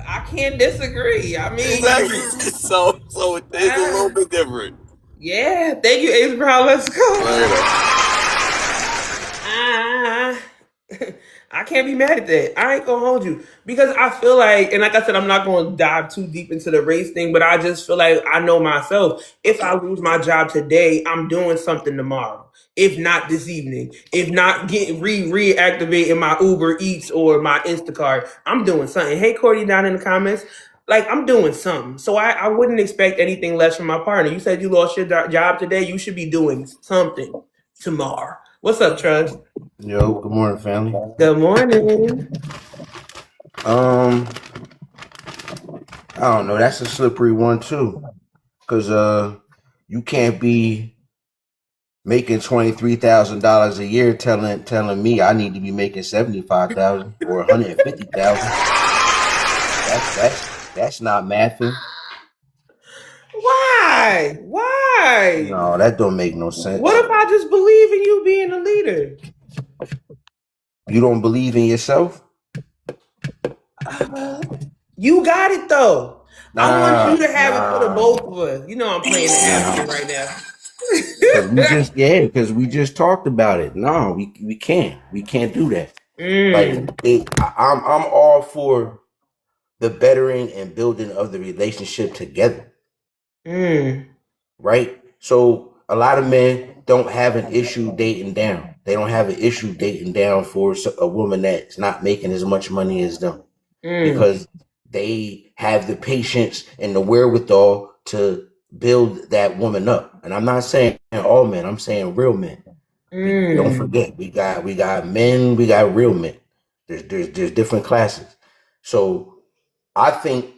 I can't disagree. I mean, exactly. So it's a little bit different. Yeah, thank you, Ace Brown. Let's go. I can't be mad at that. I ain't gonna hold you because I feel like, and like I said, I'm not gonna dive too deep into the race thing, but I just feel like I know myself. If I lose my job today, I'm doing something tomorrow. If not this evening, if not getting reactivating my Uber Eats or my Instacart, I'm doing something. Hey, Cordy, down in the comments. Like, I'm doing something. So I wouldn't expect anything less from my partner. You said you lost your job today. You should be doing something tomorrow. What's up, Trust? Yo, good morning, family. Good morning. I don't know. That's a slippery one too, because you can't be making $23,000 a year telling me I need to be making 75,000 or 150,000. That's not mathing. Why? No, that don't make no sense. What if I just believe in you being a leader? You don't believe in yourself? You got it though. I want you to have it for the both of us. You know I'm playing the advocate right now. Because we just talked about it. No, we can't. We can't do that. I'm all for the bettering and building of the relationship together. Right? So a lot of men don't have an issue dating down. They don't have an issue dating down for a woman that's not making as much money as them because they have the patience and the wherewithal to build that woman up. And I'm not saying all men, I'm saying real men. Don't forget, we got men, we got real men. There's different classes. So I think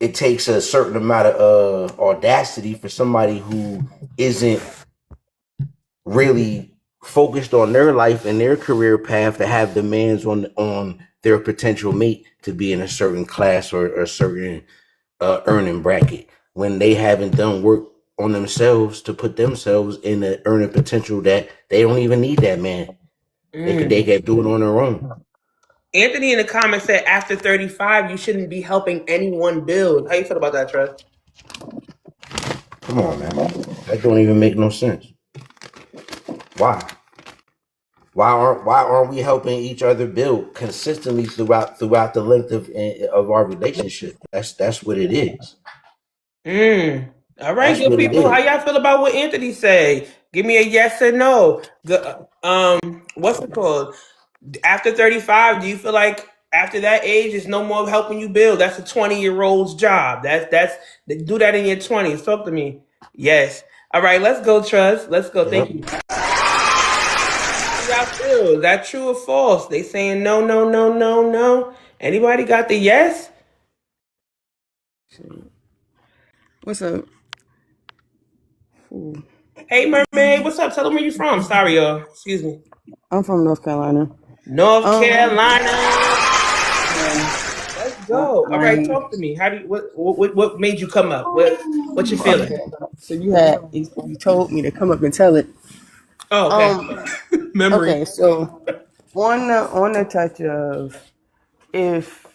it takes a certain amount of audacity for somebody who isn't really focused on their life and their career path to have demands on their potential mate to be in a certain class or a certain earning bracket when they haven't done work on themselves to put themselves in the earning potential that they don't even need that man. They can do it on their own. Anthony in the comments said after 35, you shouldn't be helping anyone build. How you feel about that, Trust? Come on, man. That don't even make no sense. Why? Why aren't we helping each other build consistently throughout the length of our relationship? That's what it is. All right, good people. How y'all feel about what Anthony say? Give me a yes or no. What's it called? After 35, do you feel like after that age, there's no more helping you build? That's a 20-year-old's job. That's do that in your 20s. Talk to me. Yes. All right, let's go, Trust. Let's go. Thank you. How y'all feel? Is that true or false? They saying no, no, no, no, no. Anybody got the yes? What's up? Hey, Mermaid, what's up? Tell them where you from. Sorry, y'all. Excuse me. I'm from North Carolina. North Carolina. Let's go. All right, talk to me. How do you, what made you come up? What you feeling? So you told me to come up and tell it. Oh, okay. Memory. Okay, so on the touch of if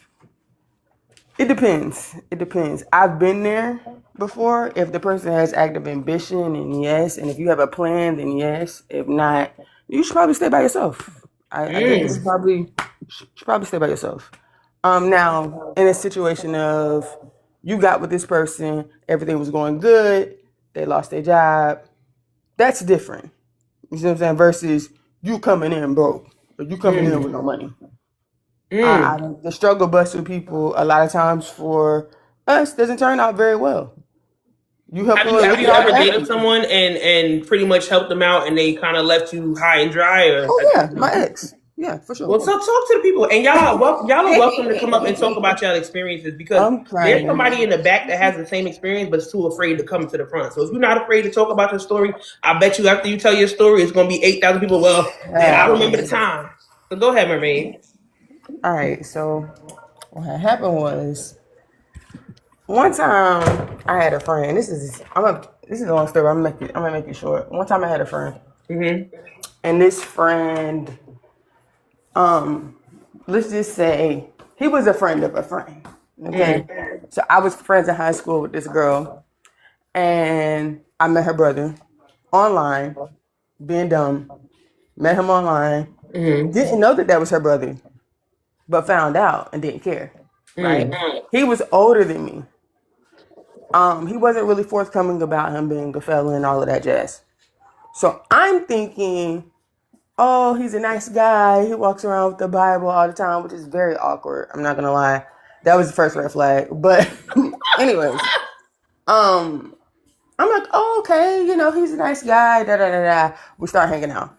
It depends. It depends. I've been there before. If the person has active ambition, then yes. And if you have a plan, then yes. If not, you should probably stay by yourself. I think you should probably stay by yourself. Now in a situation of you got with this person, everything was going good, they lost their job. That's different. You see what I'm saying? Versus you coming in broke, or you coming in with no money. The struggle bus with people a lot of times for us doesn't turn out very well. You help Have them you, with have you ever dated someone and pretty much helped them out and they kind of left you high and dry? Or Oh yeah, my ex. Yeah, for sure. well, talk to the people, and y'all are welcome to come up and talk about y'all experiences because I'm there's crying. somebody in the back that has the same experience but is too afraid to come to the front. So if you're not afraid to talk about your story, I bet you after you tell your story, it's gonna be 8,000 people. Well, I remember the time. So go ahead, Mermaid. All right, so what had happened was one time I had a friend. This is a long story. I'm gonna make it short. One time I had a friend, and this friend, let's just say he was a friend of a friend. Okay, so I was friends in high school with this girl, and I met her brother online, being dumb. Met him online. Didn't know that was her brother, but found out and didn't care. Right? He was older than me. He wasn't really forthcoming about him being a felon and all of that jazz. So I'm thinking, oh, he's a nice guy. He walks around with the Bible all the time, which is very awkward. I'm not gonna lie. That was the first red flag. But anyways, I'm like, oh, okay, he's a nice guy. Da da da da. We start hanging out.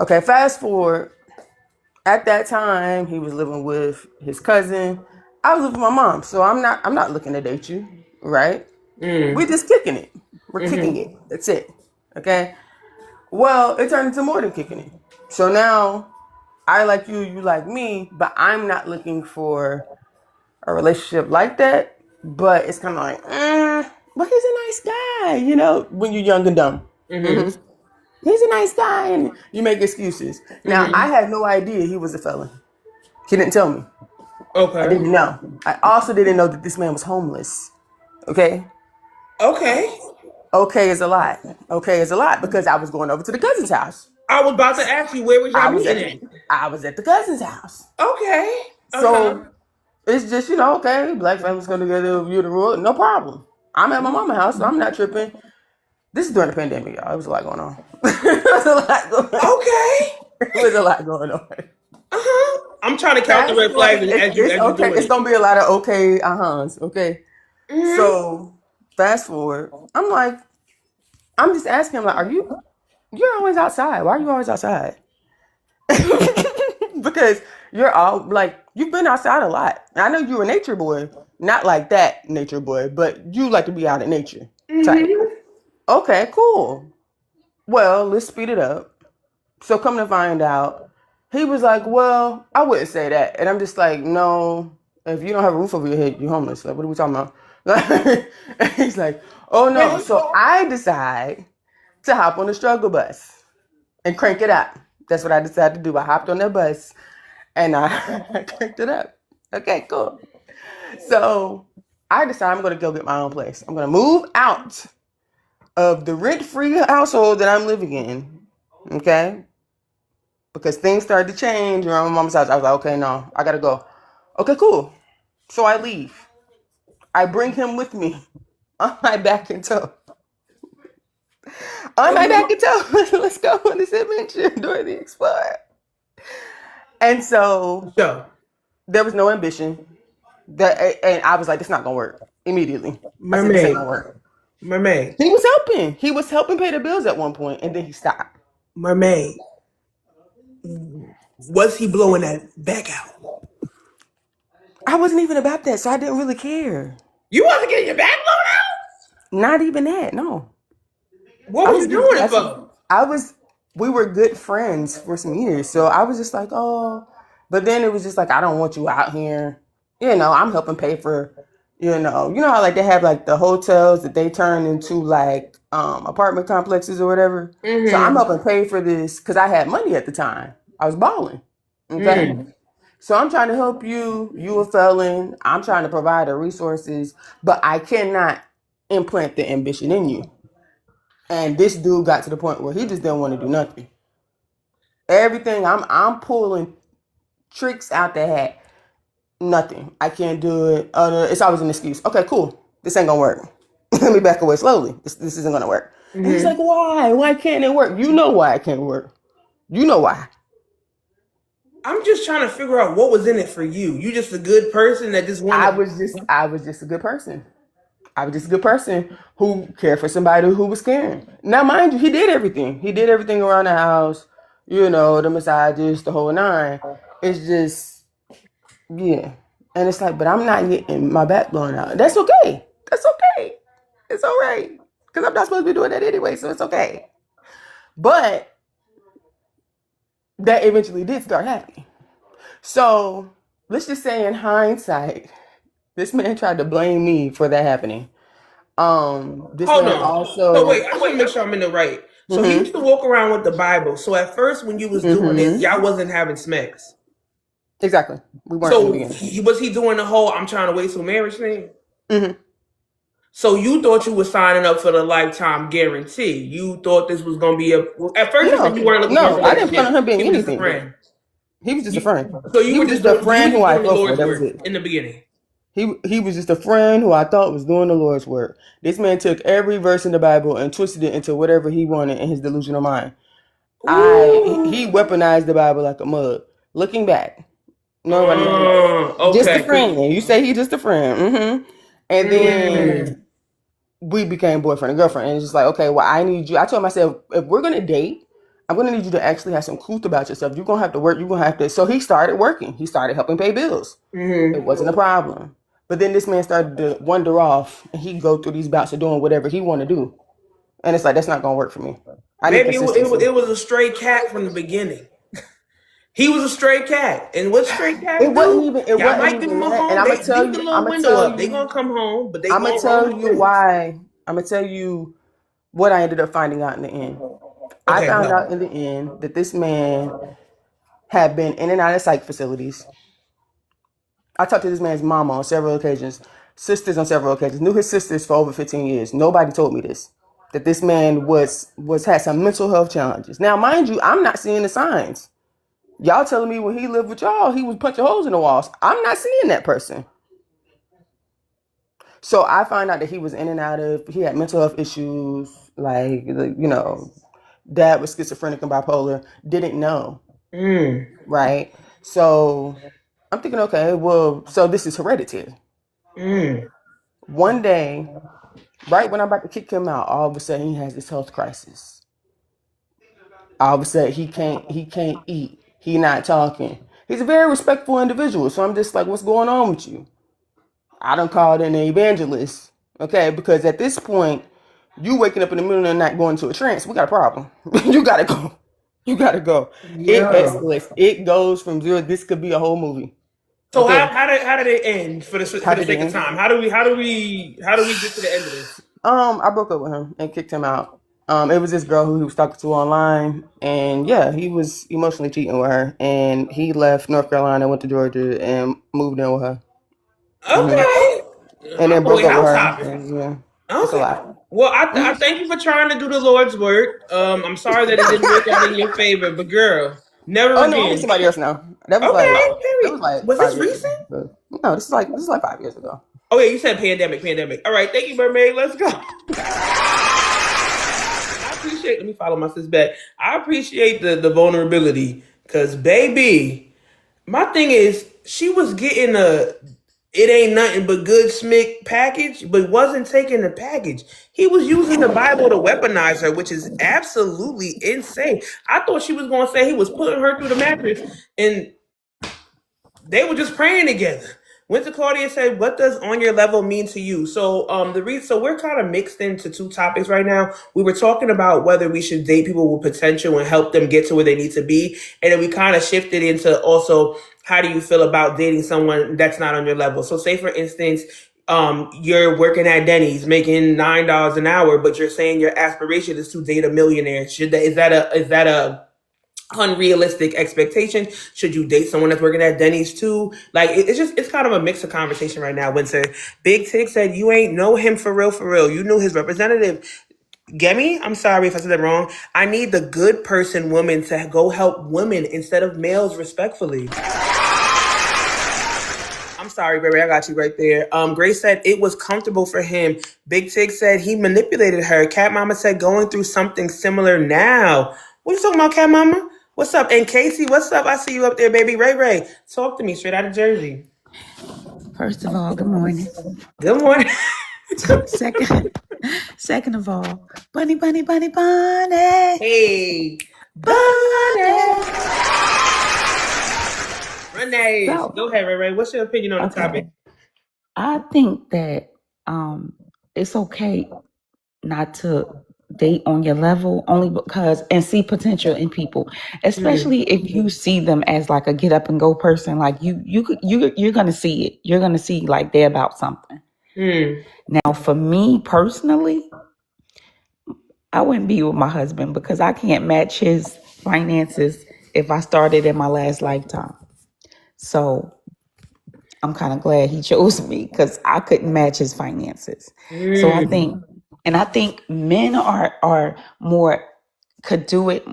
Okay, fast forward. At that time, he was living with his cousin. I was living with my mom, so I'm not looking to date you, right? We're just kicking it. We're kicking it. That's it. Okay. Well, it turned into more than kicking it. So now, I like you, you like me, but I'm not looking for a relationship like that. But it's kind of like, but he's a nice guy, when you're young and dumb. He's a nice guy, and you make excuses. Now, I had no idea he was a felon. He didn't tell me. Okay. I didn't know. I also didn't know that this man was homeless. Okay? Okay is a lot. Okay is a lot because I was going over to the cousin's house. I was about to ask you, where was y'all meeting at? I was at the cousin's house. Okay. So, it's just, okay, black families come together, view the rule, no problem. I'm at my mama's house, so I'm not tripping. This is during the pandemic, y'all. There was a lot going on. There was a lot going on. Okay. There was a lot going on. I'm trying to count the red flags as you do it. It's gonna be a lot of okay, uh-huhs, okay? So, fast forward. I'm just asking him, like, you're always outside. Why are you always outside? Because you're all, you've been outside a lot. I know you're a nature boy. Not like that nature boy, but you like to be out in nature. Type. Okay, cool. Well, let's speed it up. So come to find out, he was like, well, I wouldn't say that. And I'm just like, no, if you don't have a roof over your head, you're homeless. Like, what are we talking about? He's like, oh no. So I decide to hop on the struggle bus and crank it up. That's what I decided to do. I hopped on that bus and I cranked it up. Okay, cool. So I decide I'm going to go get my own place. I'm going to move out of the rent-free household that I'm living in, okay? Because things started to change around my mom's house. I was like, okay, no, I gotta go. Okay, cool. So I leave. I bring him with me on my back in tow. On my back in tow. Let's go on this adventure, Dora the Explorer. And so there was no ambition. And I was like, it's not gonna work immediately. I said, this ain't gonna work. Mermaid. He was helping. He was helping pay the bills at one point, and then he stopped. Mermaid. Was he blowing that back out? I wasn't even about that, so I didn't really care. You wasn't getting your back blown out? Not even that, no. What was you doing it for? We were good friends for some years, so I was just like, oh. But then it was just like, I don't want you out here. I'm helping pay for, you know how like they have like the hotels that they turn into like apartment complexes or whatever. So I'm helping pay for this because I had money at the time. I was balling. Okay. So I'm trying to help you. You a felon. I'm trying to provide the resources, but I cannot implant the ambition in you. And this dude got to the point where he just didn't want to do nothing. Everything I'm pulling tricks out the hat. Nothing. I can't do it. It's always an excuse. Okay, cool. This ain't gonna work. Let me back away slowly. This isn't gonna work. And he's like, why? Why can't it work? You know why it can't work. You know why. I'm just trying to figure out what was in it for you. You just a good person that just wanted. I was just a good person. I was just a good person who cared for somebody who was caring. Now, mind you, he did everything. He did everything around the house. You know, the massages, the whole nine. It's just, yeah. And it's like, but I'm not getting my back blown out. That's okay. That's okay. It's all right. Because I'm not supposed to be doing that anyway, so it's okay. But that eventually did start happening. So let's just say in hindsight, this man tried to blame me for that happening. This Hold man on. also. So wait, I want to make sure I'm in the right. So he used to walk around with the Bible. So at first, when you was doing this, y'all wasn't having smacks. Exactly. We weren't in the So beginning. was he doing the whole "I'm trying to wait till marriage" thing? Mm-hmm. So you thought you were signing up for the lifetime guarantee. You thought this was gonna be a. At first, you said you weren't looking for a No, I didn't plan on him being He was just a anything. friend. He was just a friend. So you He were was just just a doing- friend you who were I doing the felt for. Lord's That was work it. in the beginning. He was just a friend who I thought was doing the Lord's work. This man took every verse in the Bible and twisted it into whatever he wanted in his delusional mind. He weaponized the Bible like a mug. Looking back, nobody just a friend. You say he just a friend. And then we became boyfriend and girlfriend. And it's just like, okay, well, I need you. I told myself, if we're gonna date, I'm gonna need you to actually have some truth about yourself. You're gonna have to work. You're gonna have to. So he started working. He started helping pay bills. It wasn't a problem. But then this man started to wander off, and he'd go through these bouts of doing whatever he want to do. And it's like, that's not gonna work for me. I need Maybe consistency. it was a stray cat from the beginning. He was a stray cat, and what stray cats It wasn't even. It Y'all wasn't might give even them a that. home. And I'm They gonna tell leave the you. little I'm gonna window tell up. They gonna come home, but they I'm gonna won't tell roam you free. why. I'm gonna tell you what I ended up finding out in the end. I Okay, found go. out in the end that this man had been in and out of psych facilities. I talked to this man's mama on several occasions, sisters on several occasions, knew his sisters for over 15 years. Nobody told me this. That this man had some mental health challenges. Now, mind you, I'm not seeing the signs. Y'all telling me when he lived with y'all, he was punching holes in the walls. I'm not seeing that person. So I find out that he was in and out of, he had mental health issues, like, you know, dad was schizophrenic and bipolar, didn't know, right? So I'm thinking, okay, well, so this is hereditary. One day, right when I'm about to kick him out, all of a sudden he has this health crisis. All of a sudden he can't eat. He not talking. He's a very respectful individual. So I'm just like, what's going on with you? I done called in an evangelist. Okay, because at this point, you waking up in the middle of the night going to a trance, we got a problem. You gotta go. You gotta go. Yeah. It escalates. It goes from zero. This could be a whole movie. So Okay. how did it end for the sake How did it of end? time? How do we get to the end of this? I broke up with him and kicked him out. It was this girl who he was talking to online, and yeah, he was emotionally cheating with her, and he left North Carolina, went to Georgia, and moved in with her. Okay. And then My broke boy, up with house her. hopping. And, yeah, it's a Okay. lot. Well, I thank you for trying to do the Lord's work. I'm sorry that it didn't work out in your favor, but girl, never Oh no, I'm with again. somebody else now. That was Okay, like was this 5 years recent? ago. No, this is like 5 years ago. Oh yeah, you said pandemic. All right, thank you, Mermaid. Let's go. Let me follow my sis back. I appreciate the vulnerability, because baby, my thing is she was getting it ain't nothing but good smick package, but wasn't taking the package. He was using the Bible to weaponize her, which is absolutely insane. I thought she was gonna say he was putting her through the mattress, and they were just praying together. Winter Claudia said, "What does on your level mean to you?" So, so we're kind of mixed into two topics right now. We were talking about whether we should date people with potential and help them get to where they need to be, and then we kind of shifted into also, how do you feel about dating someone that's not on your level? So, say for instance, you're working at Denny's making $9 an hour, but you're saying your aspiration is to date a millionaire. Is that a unrealistic expectation? Should you date someone that's working at Denny's too? Like it's kind of a mix of conversation right now. Winter Big Tig said you ain't know him for real, for real. You knew his representative. Gemi, I'm sorry if I said that wrong. I need the good person woman to go help women instead of males, respectfully. I'm sorry, baby. I got you right there. Grace said it was comfortable for him. Big Tig said he manipulated her. Cat Mama said going through something similar now. What you talking about, Cat Mama? What's up? And Casey, what's up? I see you up there, baby. Ray, talk to me straight out of Jersey. First of all, good morning. Good morning. Second of all, bunny. Hey, bunny. Renee, So, go ahead, Ray. What's your opinion on the topic? I think that it's okay not to date on your level only because and see potential in people, especially if you see them as like a get up and go person. Like you're gonna see it. You're gonna see like they're about something. Now, for me personally, I wouldn't be with my husband because I can't match his finances if I started in my last lifetime. So I'm kind of glad he chose me because I couldn't match his finances. So I think men are more could do it.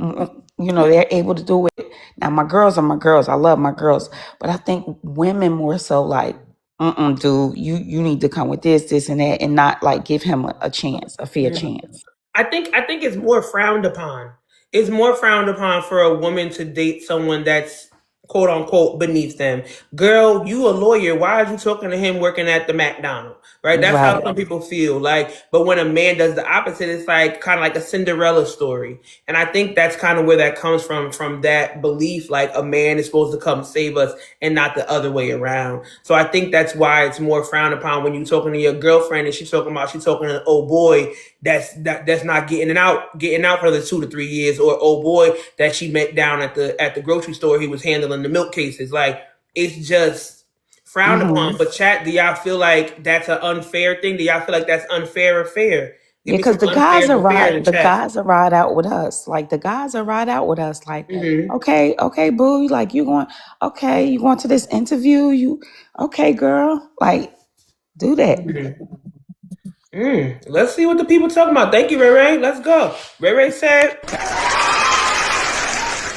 They're able to do it. Now my girls are my girls. I love my girls, but I think women more so like, dude, you need to come with this and that, and not like give him a chance, a fair chance. I think it's more frowned upon. It's more frowned upon for a woman to date someone that's quote unquote beneath them. Girl, you a lawyer. Why are you talking to him working at the McDonald's? Right? That's how some people feel. Like, but when a man does the opposite, it's like kind of like a Cinderella story. And I think that's kind of where that comes from that belief, like a man is supposed to come save us and not the other way around. So I think that's why it's more frowned upon when you're talking to your girlfriend and she's talking to an old boy that's not getting out for the 2 to 3 years, or old boy that she met down at the grocery store. He was handling the milk cases. Like, it's just frowned upon. But chat, do y'all feel like that's an unfair thing? Do y'all feel like that's unfair or fair? Yeah, because the guys are ride out with us. Like the guys are ride out with us. Like, okay, boo. Like you going to this interview? Okay, girl. Like, do that. Let's see what the people talking about. Thank you, Ray. Let's go. Ray said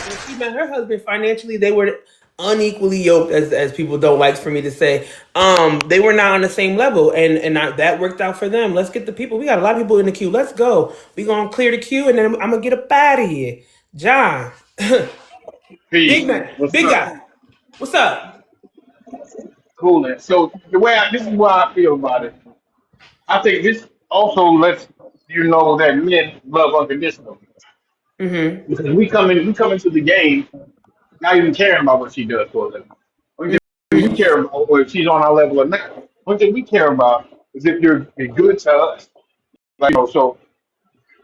when she met her husband financially, they were unequally yoked, as people don't like for me to say. They were not on the same level, and that worked out for them. Let's get the people. We got a lot of people in the queue. Let's go. We gonna clear the queue, and then I'm gonna get up out of here. John, big man, big guy. What's up? Cool. So this is why I feel about it. I think this also lets you know that men love unconditionally. Because we come into the game not even caring about what she does for a living. Only thing we care about, or if she's on our level or not. One thing we care about is if you're good to us. Like, so,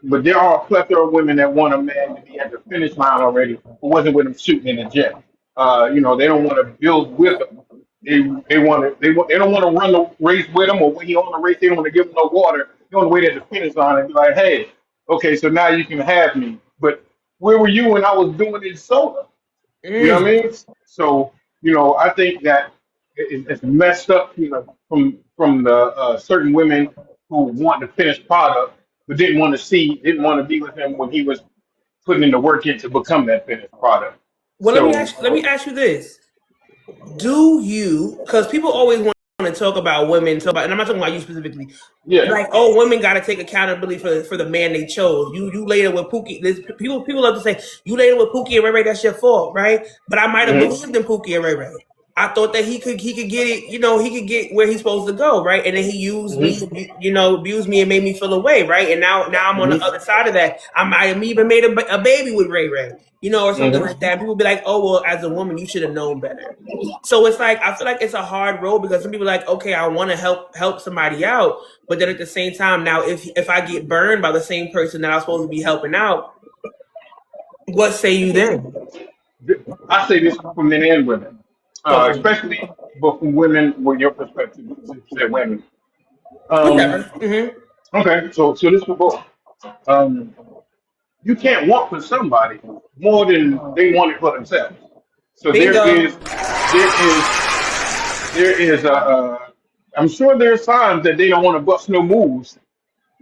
but there are a plethora of women that want a man to be at the finish line already, who wasn't with them shooting in the jet. They don't want to build with them. They don't want to run the race with him, or when he on the race, they don't want to give him no water. They want to wait at the finish line and be like, hey, okay, so now you can have me. But where were you when I was doing it solo? You know what I mean? So, I think that it's messed up, from the certain women who want the finished product, but didn't want to be with him when he was putting in the work in to become that finished product. Well, let me ask you this. Do you, because people always want to talk about women, and I'm not talking about you specifically. Yeah. Like, oh, women got to take accountability for the man they chose. You laid it with Pookie. People love to say you laid it with Pookie and Ray Ray. That's your fault, right? But I might have believed in Pookie and Ray Ray. I thought that he could get it. He could get where he's supposed to go, right? And then he used me, abused me and made me feel away, right? And now I'm on the other side of that. I might have even made a baby with Ray Ray, or something like that. People be like, oh, well, as a woman, you should have known better. So it's like, I feel like it's a hard road because some people are like, okay, I want to help somebody out. But then at the same time, now if I get burned by the same person that I was supposed to be helping out, what say you then? I say this for men and women. Especially but from women, with your perspective, said women. Okay, so this for both. you can't want for somebody more than they want it for themselves. So Bingo. there is I'm sure there's times that they don't want to bust no moves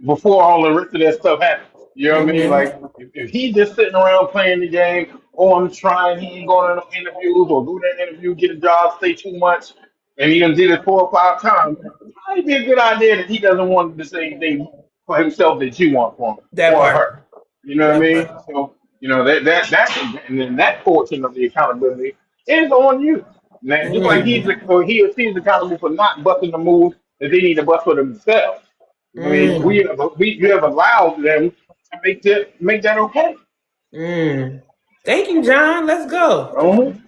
before all the rest of that stuff happens. You know what I mean? Mm-hmm. Like if he just sitting around playing the game, oh I'm trying, he ain't going to no interviews or do that interview, get a job, stay too much, and he done did it 4 or 5 times, it might be a good idea that he doesn't want the same thing for himself that you want for him That or part. her. You know what I That mean? part. So, and then that portion of the accountability is on you. Now, just like Mm. he or she is accountable for not busting the moves that they need to bust for themselves. I mean, Mm. you have allowed them to make that okay. Mm. Thank you, John. Let's go. Mhm.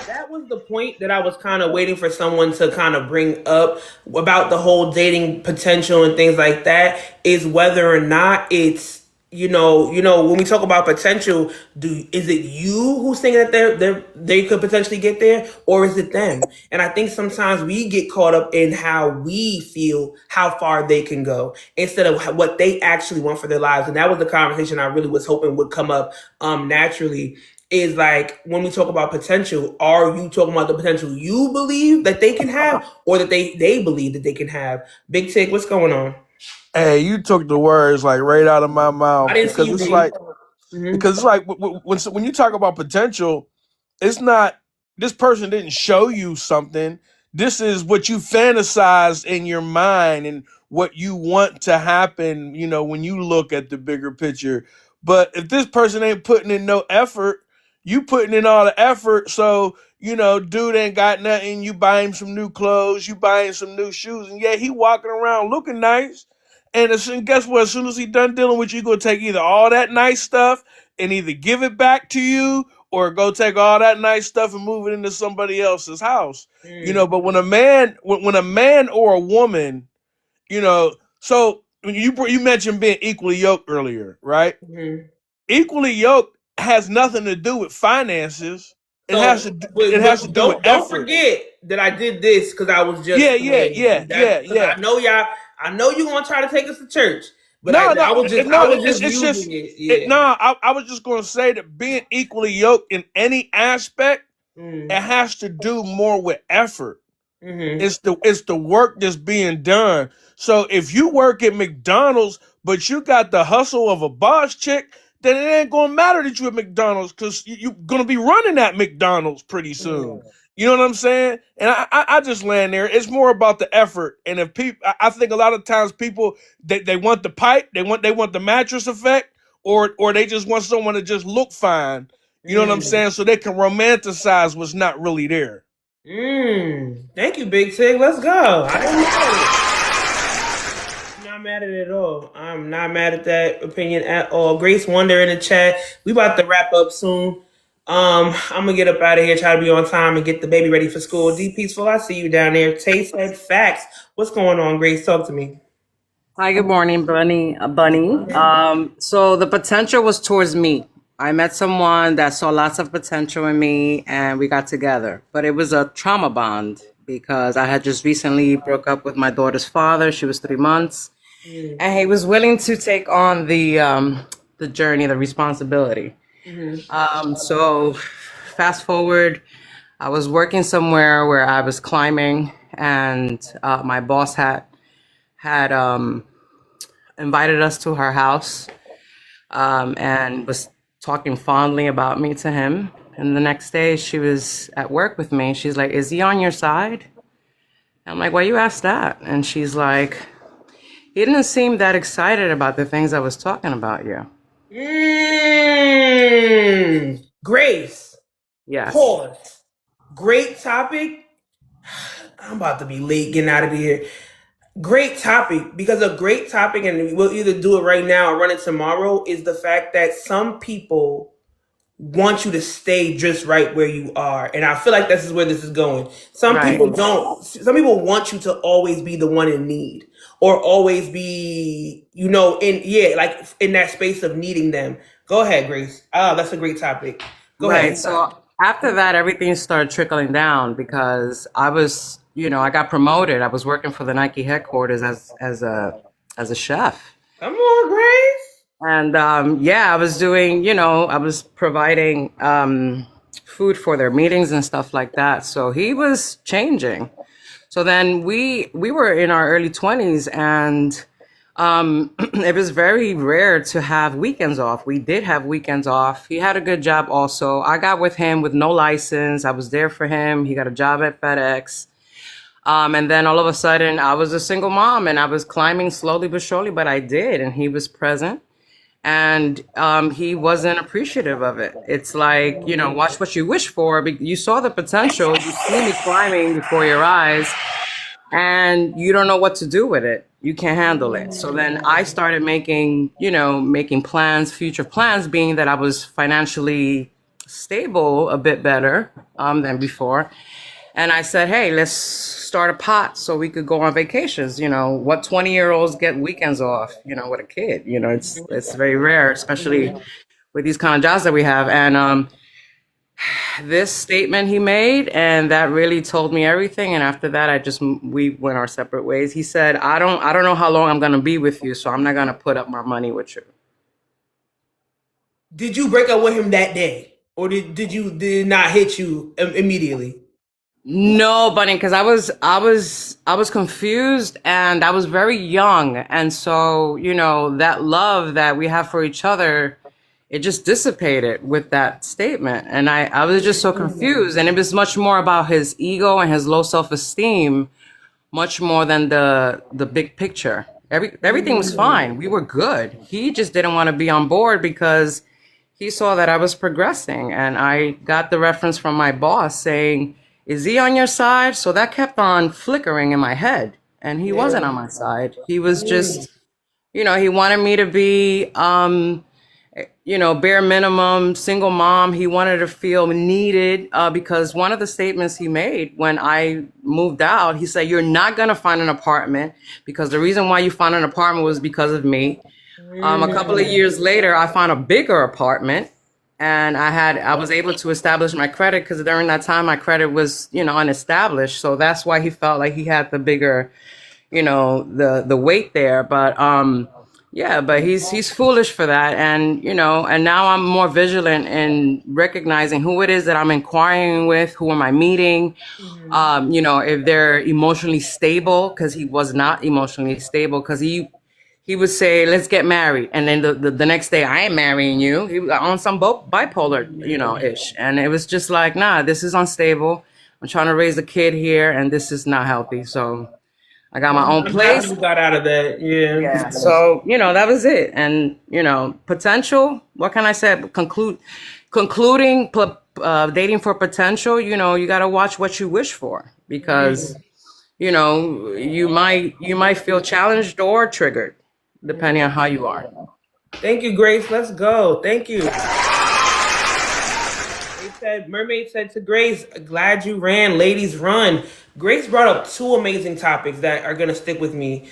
That was the point that I was kind of waiting for someone to kind of bring up about the whole dating potential and things like that, is whether or not it's, when we talk about potential, is it you who's thinking that they could potentially get there, or is it them? And I think sometimes we get caught up in how we feel how far they can go instead of what they actually want for their lives. And that was the conversation I really was hoping would come up naturally. Is like, when we talk about potential, are you talking about the potential you believe that they can have, or that they believe that they can have? Big Tick, what's going on? Hey, you took the words like right out of my I mouth didn't see you, B. because it's like when you talk about potential, it's not this person didn't show you something. This is what you fantasize in your mind and what you want to happen, when you look at the bigger picture. But if this person ain't putting in no effort, you putting in all the effort. So, dude ain't got nothing. You buy him some new clothes, you buy him some new shoes, and yeah, he walking around looking nice. And guess what? As soon as he done dealing with you, gonna take either all that nice stuff and either give it back to you, or go take all that nice stuff and move it into somebody else's house. But when a man or a woman, so when you mentioned being equally yoked earlier, right? Mm-hmm. Equally yoked has nothing to do with finances. It has to do with don't effort. forget that I did this because I was just Yeah. I know you gonna try to take us to church, but I was just using it. I was just gonna say that being equally yoked in any aspect, it has to do more with effort. Mm-hmm. It's the work that's being done. So if you work at McDonald's, but you got the hustle of a boss chick, then it ain't gonna matter that you at McDonald's, because you're gonna be running at McDonald's pretty soon. You know what I'm saying? And I just land there. It's more about the effort. And if people, I think a lot of times people they want the pipe, they want the mattress effect, or they just want someone to just look fine. You know what I'm saying? So they can romanticize what's not really there. Thank you, Big Tig. Let's go. I didn't know. I'm not mad at it at all. I'm not mad at that opinion at all. Grace Wonder in the chat. We about to wrap up soon. I'm gonna get up out of here, try to be on time and get the baby ready for school. D Peaceful, I see you down there. Tay said facts. What's going on, Grace? Talk to me. Hi, good morning, Bunny. So the potential was towards me. I met someone that saw lots of potential in me, and we got together. But it was a trauma bond because I had just recently broke up with my daughter's father. She was 3 months, and he was willing to take on the journey, the responsibility. So fast forward, I was working somewhere where I was climbing, and my boss had invited us to her house, and was talking fondly about me to him. And the next day she was at work with me. She's like, "Is he on your side?" I'm like, "Why you ask that?" And she's like, "He didn't seem that excited about the things I was talking about you." Grace. Yes. Pause. Great topic. I'm about to be late getting out of here. Great topic, because a great topic, and we'll either do it right now or run it tomorrow, is the fact that some people want you to stay just right where you are. And I feel like this is where this is going. Some people don't. Some people want you to always be the one in need, or always be, in that space of needing them. Go ahead, Grace. That's a great topic. Go ahead. So after that, everything started trickling down because I was, I got promoted. I was working for the Nike headquarters as a chef. Come on, Grace. And yeah, I was doing, I was providing food for their meetings and stuff like that. So he was changing. So then we were in our early 20s, and it was very rare to have weekends off. We did have weekends off. He had a good job also. I got with him with no license. I was there for him. He got a job at FedEx. And then all of a sudden, I was a single mom, and I was climbing slowly but surely, but I did. And he was present, and he wasn't appreciative of it. It's like, watch what you wish for. You saw the potential. You see me climbing before your eyes, and you don't know what to do with it. You can't handle it. So then I started making plans, future plans, being that I was financially stable a bit better than before. And I said, hey, let's start a pot so we could go on vacations. What 20-year-olds get weekends off, with a kid. It's very rare, especially with these kind of jobs that we have. And this statement he made, and that really told me everything. And after that, we went our separate ways. He said, I don't know how long I'm going to be with you, so I'm not going to put up my money with you. Did you break up with him that day, or did it not hit you immediately? No, Bunny, because I was confused, and I was very young, and so that love that we have for each other, it just dissipated with that statement, and I was just so confused, and it was much more about his ego and his low self-esteem, much more than the big picture. Everything was fine. We were good. He just didn't want to be on board because he saw that I was progressing, and I got the reference from my boss saying, is he on your side? So that kept on flickering in my head, and he wasn't on my side. He was just, he wanted me to be, bare minimum single mom. He wanted to feel needed because one of the statements he made when I moved out, he said, you're not going to find an apartment because the reason why you found an apartment was because of me. A couple of years later, I found a bigger apartment. And I was able to establish my credit because during that time, my credit was, unestablished. So that's why he felt like he had the bigger, the weight there. But, but he's foolish for that. And, and now I'm more vigilant in recognizing who it is that I'm inquiring with, who am I meeting, if they're emotionally stable, because he was not emotionally stable, because he would say, let's get married. And then the next day, I ain't marrying you. He was on some bipolar, ish. And it was just like, nah, this is unstable. I'm trying to raise a kid here, and this is not healthy. So I got my own place. You got out of that, Yeah. So, that was it. And, potential, what can I say? Concluding dating for potential, you got to watch what you wish for, because, you might feel challenged or triggered, depending on how you are. Thank you, Grace. Let's go. Thank you. Mermaid said to Grace, glad you ran. Ladies, run. Grace brought up two amazing topics that are going to stick with me.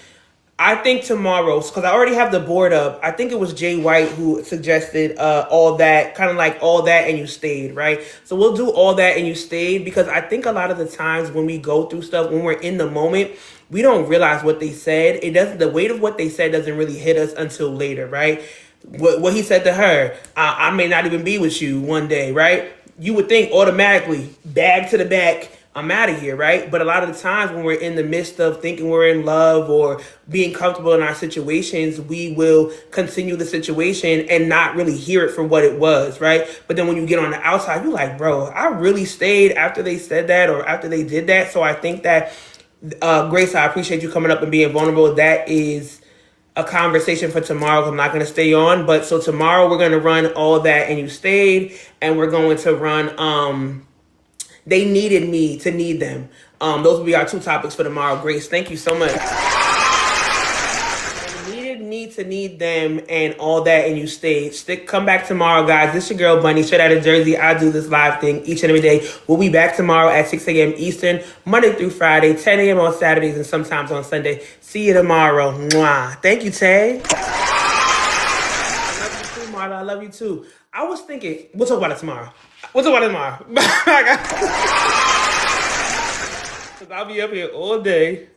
I think tomorrow's, because I already have the board up, I think it was Jay White who suggested all that, kind of like all that and you stayed, right? So we'll do all that and you stayed, because I think a lot of the times when we go through stuff, when we're in the moment, we don't realize what they said. The weight of what they said doesn't really hit us until later, right? What he said to her, I may not even be with you one day, right? You would think automatically, bag to the back, I'm out of here, right? But a lot of the times when we're in the midst of thinking we're in love or being comfortable in our situations, we will continue the situation and not really hear it for what it was, right? But then when you get on the outside, you're like, bro, I really stayed after they said that or after they did that. So I think that, Grace, I appreciate you coming up and being vulnerable. That is a conversation for tomorrow. I'm not going to stay on. But so tomorrow we're going to run all that and you stayed, and we're going to run they needed me to need them. Those will be our two topics for tomorrow. Grace, thank you so much. They needed me to need them and all that, and you stayed. Come back tomorrow, guys. This is your girl, Bunny, straight out of Jersey. I do this live thing each and every day. We'll be back tomorrow at 6 a.m. Eastern, Monday through Friday, 10 a.m. on Saturdays, and sometimes on Sunday. See you tomorrow. Mwah. Thank you, Tay. I love you too, Marla. I love you too. I was thinking, we'll talk about it tomorrow. We'll talk about it tomorrow. Because I'll be up here all day.